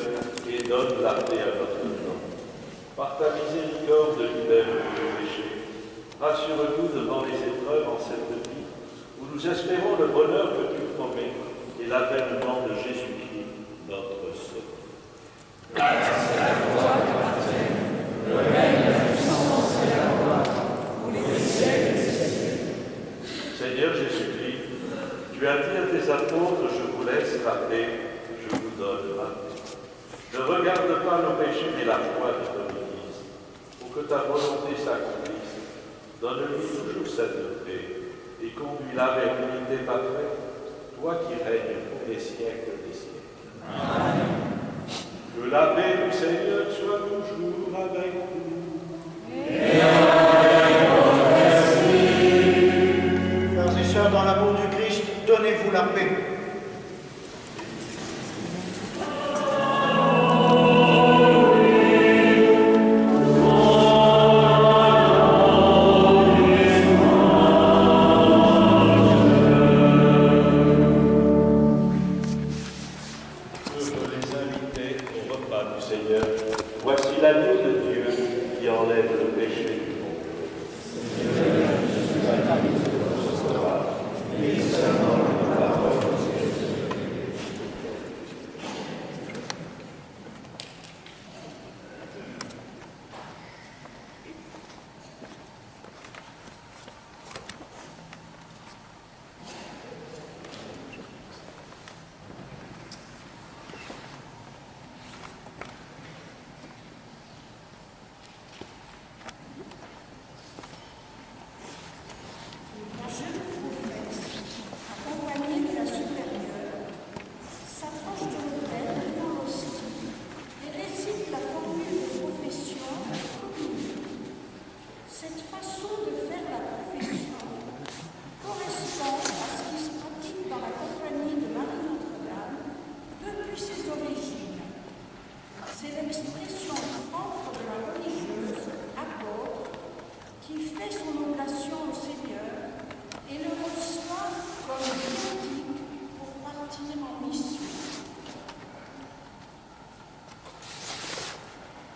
et donne la paix à notre nom. Par ta miséricorde, libère-nous du péché. Rassure-nous devant les épreuves en cette vie, où nous espérons le bonheur que tu promets et l'avènement de Jésus-Christ, notre Sauveur. Grâce à la gloire de la terre, le règne, la puissance et la gloire, pour les siècles des siècles. Seigneur Jésus-Christ, tu as dit à tes apôtres, je vous laisse la paix, je vous donne ma paix. Ne regarde pas nos péchés, mais la foi de ton Église, pour que ta volonté s'accomplisse. Donne-lui toujours cette paix, et conduis-la vers l'unité parfaite, toi qui règnes pour les siècles des siècles. Amen. Que la paix du Seigneur soit toujours avec vous. Et avec votre esprit. Frères et sœurs, dans l'amour du Christ, donnez-vous la paix. Je veux les inviter au repas du Seigneur. Voici l'agneau de Dieu qui enlève le péché du monde.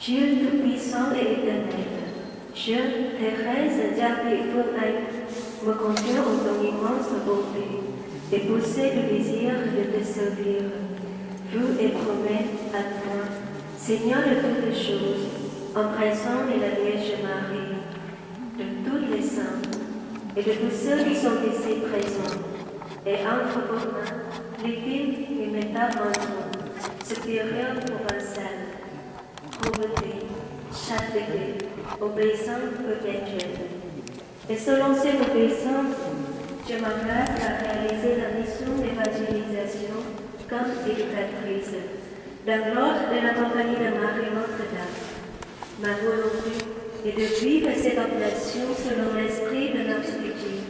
Dieu Tout-Puissant et Éternel, je, Thérèse Jarry-Fulheim, me confie en ton immense bonté et possède le désir de te servir. Vous et promets à toi, Seigneur de toutes choses, en présence de la Vierge Marie, de tous les saints et de tous ceux qui sont ici présents, et entre vos mains, l'épine et métamorphose, supérieur provincial, pauvreté, chasteté, obéissance perpétuelle. Et selon cette obéissance, je m'engage à réaliser la mission d'évangélisation comme éducatrice, dans l'ordre de la compagnie de Marie Notre-Dame. Ma volonté est de vivre cette appellation selon l'esprit de notre étude,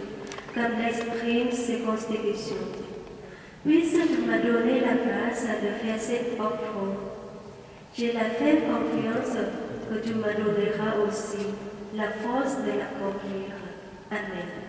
comme l'exprime ses constitutions. Puisse-tu me donner la grâce de faire cette offrande. J'ai la ferme confiance que tu me donneras aussi la force de l'accomplir. Amen.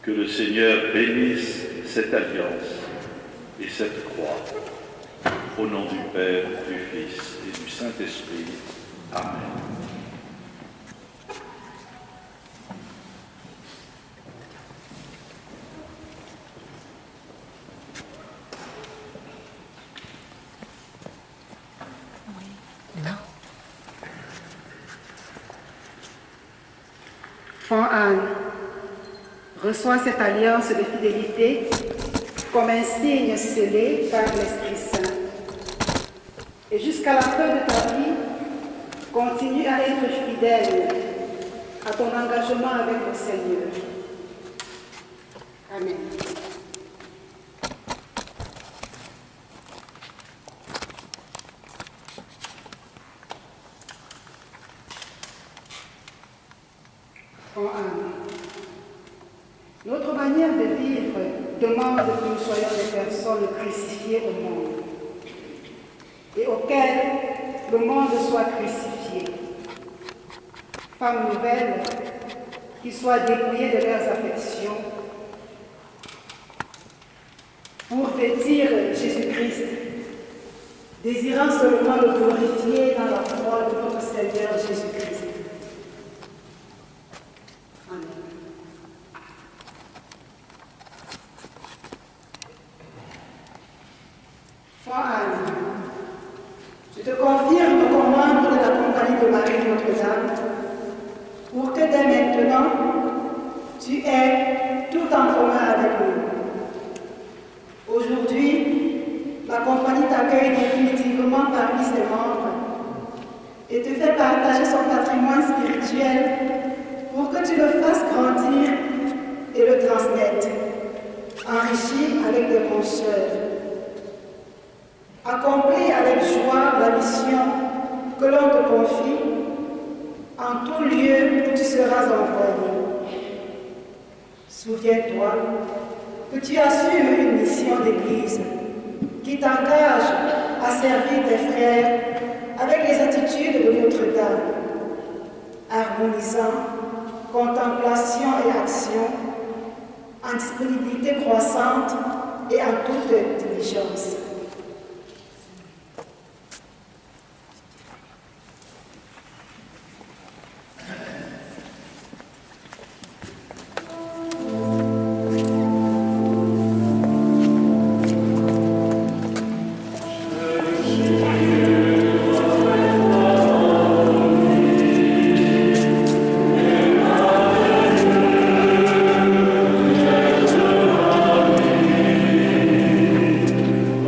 Que le Seigneur bénisse cette alliance et cette croix. Au nom du Père, du Fils et du Saint-Esprit. Amen. Enfant Anne, reçois cette alliance de fidélité comme un signe scellé par l'Esprit Saint. Et jusqu'à la fin de ta vie, continue à être fidèle à ton engagement avec le Seigneur. Amen. Enfant Anne, notre manière de vivre demande que nous soyons des personnes crucifiées au monde et auxquelles le monde soit crucifié. Femmes nouvelles qui soient dépouillées de leurs affections pour vêtir Jésus-Christ, désirant seulement le glorifier dans la foi de notre Seigneur Jésus-Christ. Amen. Anne, je te confirme comme membre de la compagnie de Marie Notre-Dame pour que dès maintenant, tu aies tout en commun avec nous. Aujourd'hui, la compagnie t'accueille définitivement parmi ses membres et te fait partager son patrimoine spirituel pour que tu le fasses grandir et le transmettre, enrichi avec des consoeurs. Accomplis avec joie la mission que l'on te confie en tout lieu où tu seras envoyé. Souviens-toi que tu assumes une mission d'église qui t'engage à servir tes frères avec les attitudes de Notre-Dame, harmonisant contemplation et action en disponibilité croissante et en toute diligence.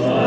Amen.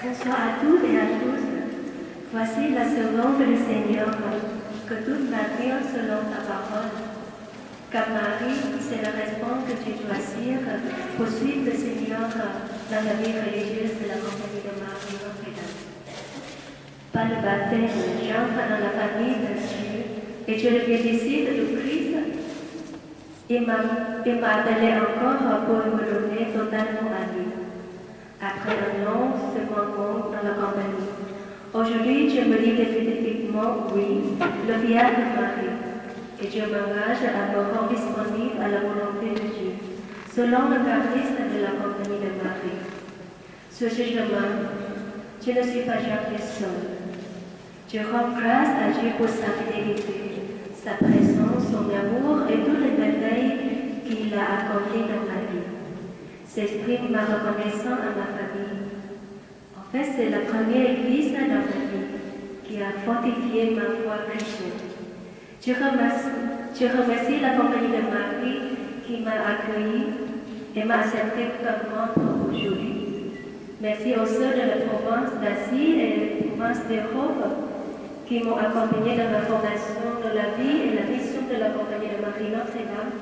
Bonsoir à toutes et à tous. Voici la servante du Seigneur, que toute ma vie selon ta parole. Car Marie, c'est la raison que tu choisir pour suivre le Seigneur dans la vie religieuse de la compagnie de Marie Notre-Dame. Par le baptême, j'entre dans la famille de Dieu et je deviens disciple du Christ. Il m'a appelé encore pour me donner totalement à lui. Après un long secondement dans la compagnie, aujourd'hui je me dis définitivement oui, le fiat de Marie, et je m'engage à me rendre disponible à la volonté de Dieu, selon le charisme de la compagnie de Marie. Sur ce chemin, je ne suis pas jamais seule. Je rends grâce à Dieu pour sa fidélité, sa présence, son amour et toutes les merveilles qu'il a accordées dans ma vie. S'exprime ma reconnaissance à ma famille. En fait, c'est la première église dans ma vie qui a fortifié ma foi chrétienne. Je remercie la compagnie de Marie qui m'a accueilli et m'a accepté comme membre aujourd'hui. Merci aux sœurs de la province d'Asie et de la province d'Europe qui m'ont accompagné dans ma formation de la vie et la mission de la compagnie de Marie Notre-Dame.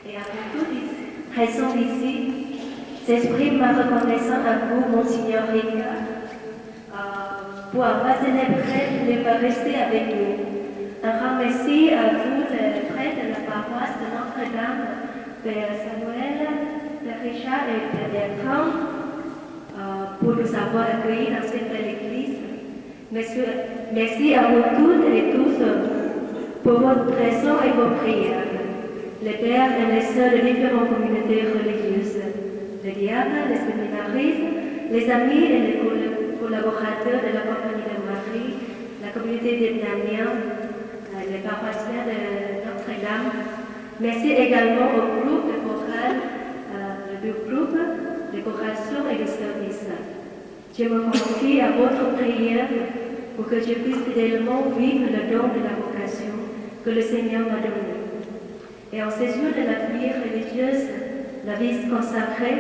Et avec toutes les raisons ici, j'exprime ma reconnaissance à vous, Monseigneur Ricard, pour avoir célébré l'Eucharistie avec nous. Un grand merci à vous, les prêtres de la paroisse de Notre-Dame, Père Samuel, Père Richard et Père Bertrand, pour nous avoir accueillis dans cette belle église. Merci à vous toutes et tous pour votre présence et vos prières. Les pères et les sœurs de différentes communautés religieuses, les diacres, les séminaristes, les amis et les collaborateurs de la compagnie de Marie, la communauté vietnamienne, les paroissiens de Notre-Dame. Merci également au groupe de chorale, du groupe de choration et de service. Je me confie à votre prière pour que je puisse fidèlement vivre le don de la vocation que le Seigneur m'a donné. Et en ces jours de la vie religieuse, la vie consacrée,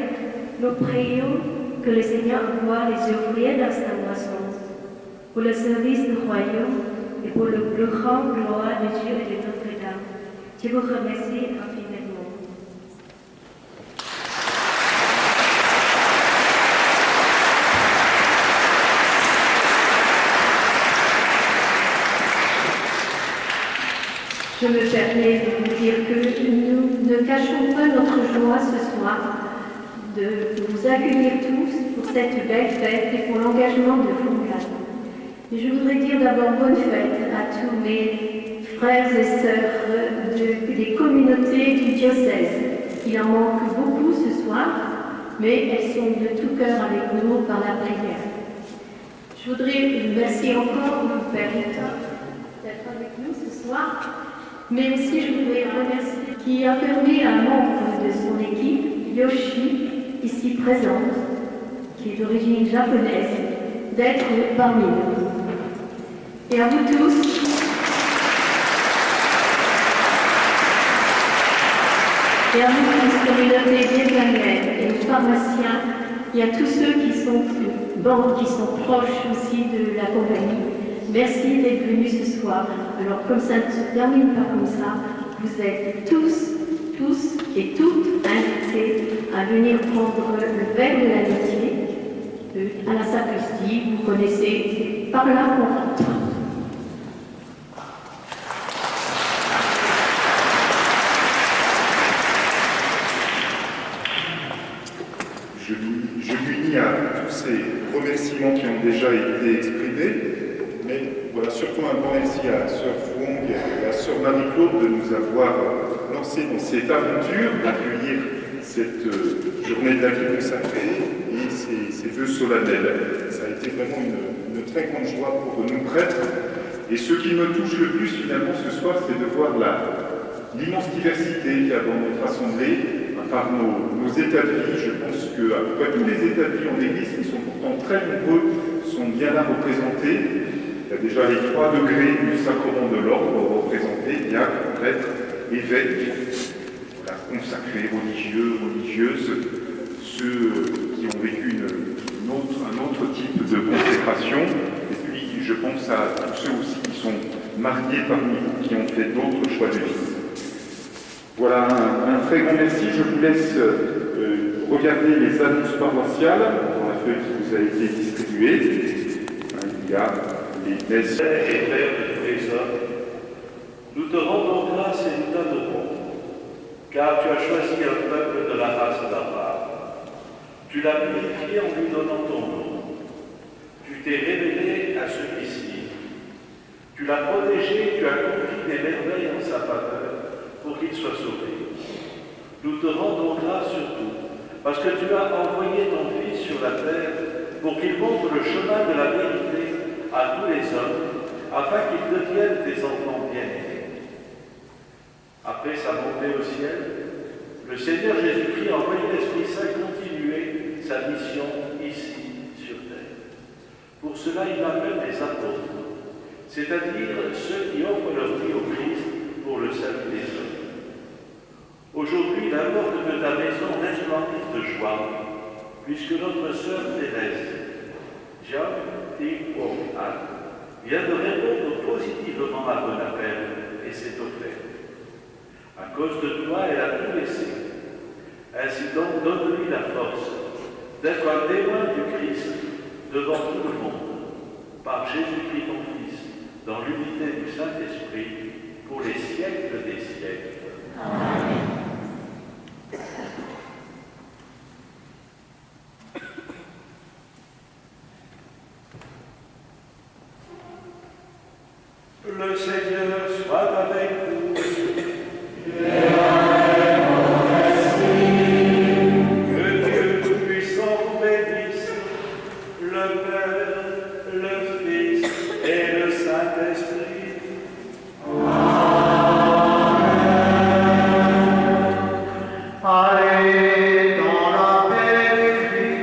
nous prions que le Seigneur envoie les ouvriers dans sa moisson pour le service du royaume et pour le plus grand gloire de Dieu et de Notre-Dame. Je vous remercie infiniment. Je me permets de vous dire que nous ne cachons pas notre joie ce soir de vous accueillir tous pour cette belle fête et pour l'engagement de Foungane. Je voudrais dire d'abord bonne fête à tous mes frères et sœurs des communautés du diocèse. Il en manque beaucoup ce soir, mais elles sont de tout cœur avec nous par la prière. Je voudrais remercier encore mon Père Rita d'être avec nous ce soir. Mais aussi, je voudrais remercier qui a permis à un membre de son équipe, Yoshi, ici présente, qui est d'origine japonaise, d'être parmi nous. Et à vous tous, communauté vietnamienne et les pharmaciens, et à tous ceux qui sont proches aussi de la compagnie. Merci d'être venus ce soir. Alors, comme ça ne se termine pas comme ça, vous êtes tous et toutes invités à venir prendre le verre de l'amitié à la sacristie. Vous connaissez, c'est par là qu'on rentre. Je m'unis à tous ces remerciements qui ont déjà été exprimés. Mais voilà, surtout un grand merci à Sœur Fouong et à Sœur Marie-Claude de nous avoir lancé dans cette aventure d'accueillir cette journée de la vie consacrée et ces vœux solennels. Ça a été vraiment une très grande joie pour nous prêtres. Et ce qui me touche le plus finalement ce soir, c'est de voir l'immense diversité qu'il y a dans notre assemblée, par nos états de vie. Je pense qu'à peu près tous les états de vie en Église, qui sont pourtant très nombreux, sont bien là représentés. Il y a déjà les 3 degrés du sacrement de l'ordre représentés, diacres, prêtres, évêques, consacrés, religieux, religieuses, ceux qui ont vécu un autre type de je pense à tous ceux aussi qui sont mariés parmi vous, qui ont fait d'autres choix de vie. Voilà, un très grand merci. Je vous laisse regarder les annonces paroissiales dans la feuille qui vous a été distribuée. Il y a les messes. Père et Père de tous les hommes, nous te rendons grâce et nous t'adorons, car tu as choisi un peuple de la race d'Abraham. Tu l'as purifié en lui donnant ton nom. Tu t'es révélé à celui-ci. Tu l'as protégé, tu as accompli des merveilles en sa faveur pour qu'il soit sauvé. Nous te rendons grâce surtout parce que tu as envoyé ton Fils sur la terre pour qu'il montre le chemin de la vérité à tous les hommes, afin qu'ils deviennent des enfants bien-aimés. Après sa montée au ciel, le Seigneur Jésus-Christ a envoyé l'Esprit Saint continuer sa mission ici sur terre. Pour cela, il appelle les apôtres, c'est-à-dire ceux qui offrent leur vie au Christ pour le salut des hommes. Aujourd'hui, la porte de ta maison resplendit de joie, puisque notre sœur Thérèse, Jean T.O. vient de répondre positivement à ton appel et s'est offerte. À cause de toi, elle a tout laissé. Ainsi donc, donne-lui la force d'être un témoin du Christ devant tout le monde, par Jésus-Christ ton Fils, dans l'unité du Saint-Esprit, pour les siècles des siècles. Amen. Le Seigneur soit avec vous. Et avec votre esprit. Que Dieu Tout-Puissant vous bénisse, le Père, le Fils et le Saint-Esprit. Allez dans la paix de Christ.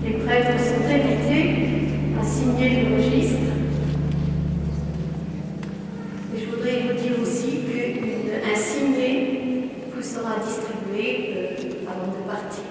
Les prêtres sont invités à signer le registre. Et je voudrais vous dire aussi qu'un signet vous sera distribué avant de partir.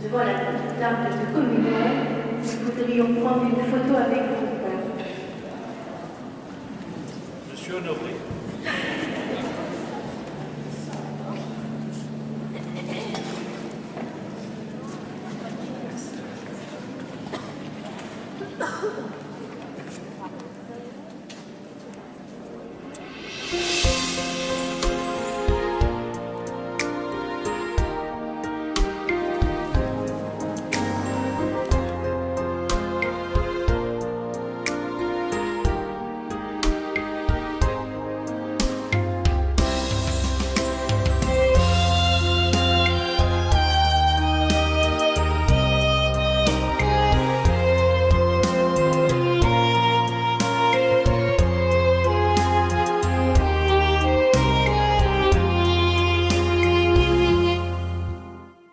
devant la table de communion, nous voudrions prendre une photo avec vous, Père. Monsieur Honoré.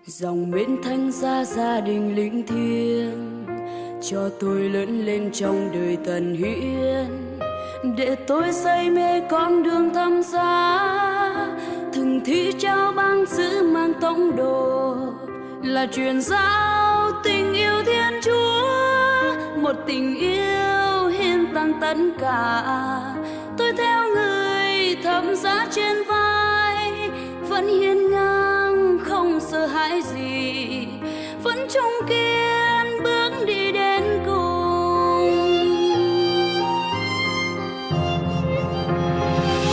Dòng mến thanh ra gia đình linh thiêng, cho tôi lớn lên trong đời tần hiến, để tôi say mê con đường thăm xa, từng thi trao băng sứ mang tông đồ, là truyền giao tình yêu Thiên Chúa, một tình yêu hiến tặng tất cả. Tôi theo người thăm giá trên vai, vẫn hiên ngang không sợ hãi gì, vẫn trung kiên bước đi đến cùng.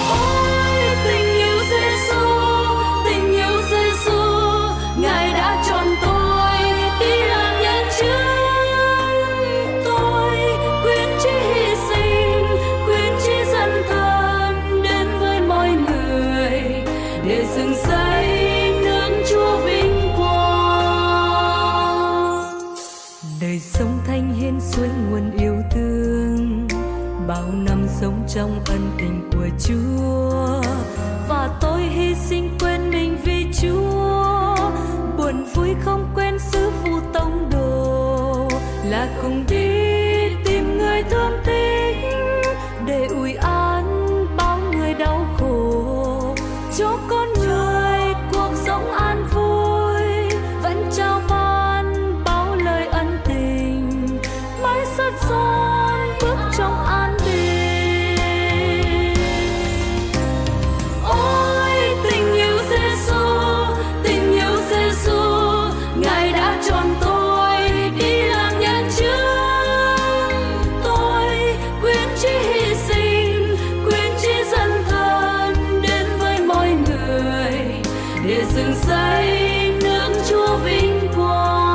Ôi tình yêu Giêsu, tình yêu Giêsu, Ngài đã chọn tôi đi làm nhân chứng. Tôi quyết chí hy sinh, quyết chí dấn thân đến với mọi người, để dựng xây nước Chúa vinh quang. Đời sống thanh hiến suối nguồn yêu thương, bao năm sống trong ân tình của Chúa, và tôi hy sinh quên mình vì Chúa. Buồn vui không quên sứ phụ tông đồ, là cùng đi tìm người thương tích, để ủi an bao người đau khổ, cho con người cuộc sống an vui, vẫn trao ban bao lời ân tình, mãi sát son bước trong an bình. Ôi tình yêu Giêsu, tình yêu Giêsu, Ngài đã chọn tôi đi làm nhân chứng. Tôi quyết chí hy sinh, quyết chí dấn thân đến với mọi người, để dựng xây nước Chúa vinh quang.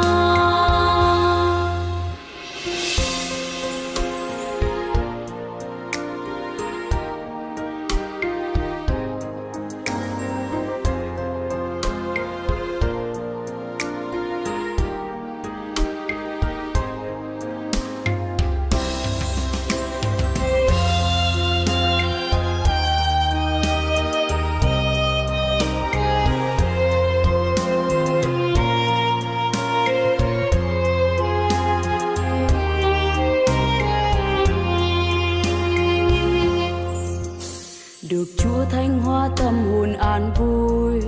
Được Chúa Thánh Hóa tâm hồn an vui,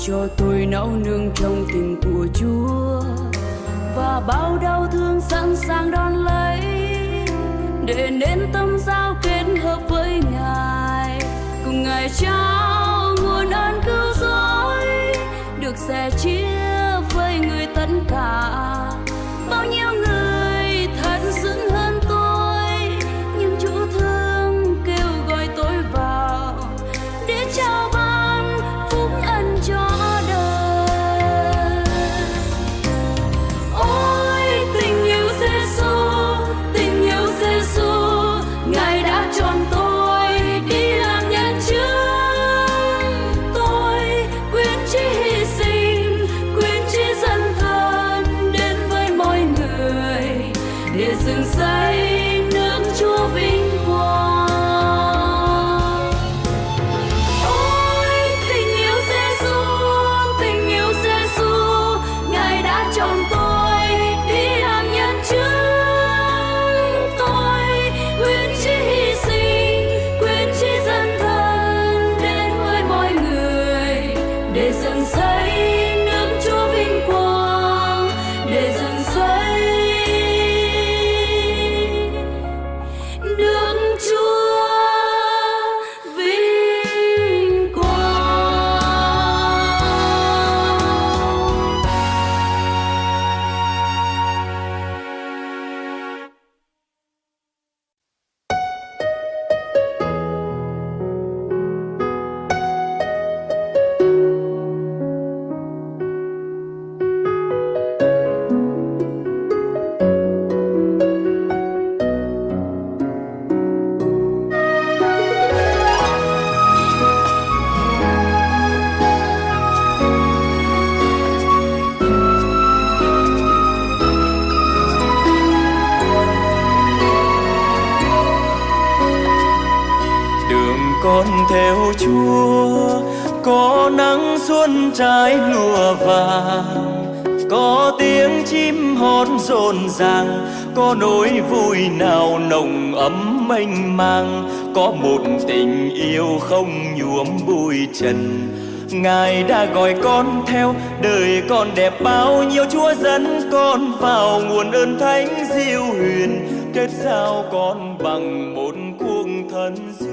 cho tôi nấu nương trong tình của Chúa, và bao đau thương sẵn sàng đón lấy, để nên tâm giao kết hợp với Ngài, cùng Ngài trao nguồn ơn cứu rỗi, được sẻ chia với người tất cả. Bao nhiêu người thật xứng hơn tôi, nhưng Chúa thương kêu gọi tôi vào, để trao ban phúc ân cho đời. Ôi tình yêu Giêsu, tình yêu Giêsu, Ngài đã chọn tôi đi làm nhân chứng. Tôi quyết chí hy sinh, quyết chí dấn thân đến con theo Chúa. Có nắng xuân trái lụa vàng, có tiếng chim hót rộn ràng, có nỗi vui nào nồng ấm mênh mang, có một tình yêu không nhuốm bụi trần. Ngài đã gọi con theo, đời con đẹp bao nhiêu, Chúa dẫn con vào nguồn ơn thánh diệu huyền, kết giao con bằng một cuộc thân duyên.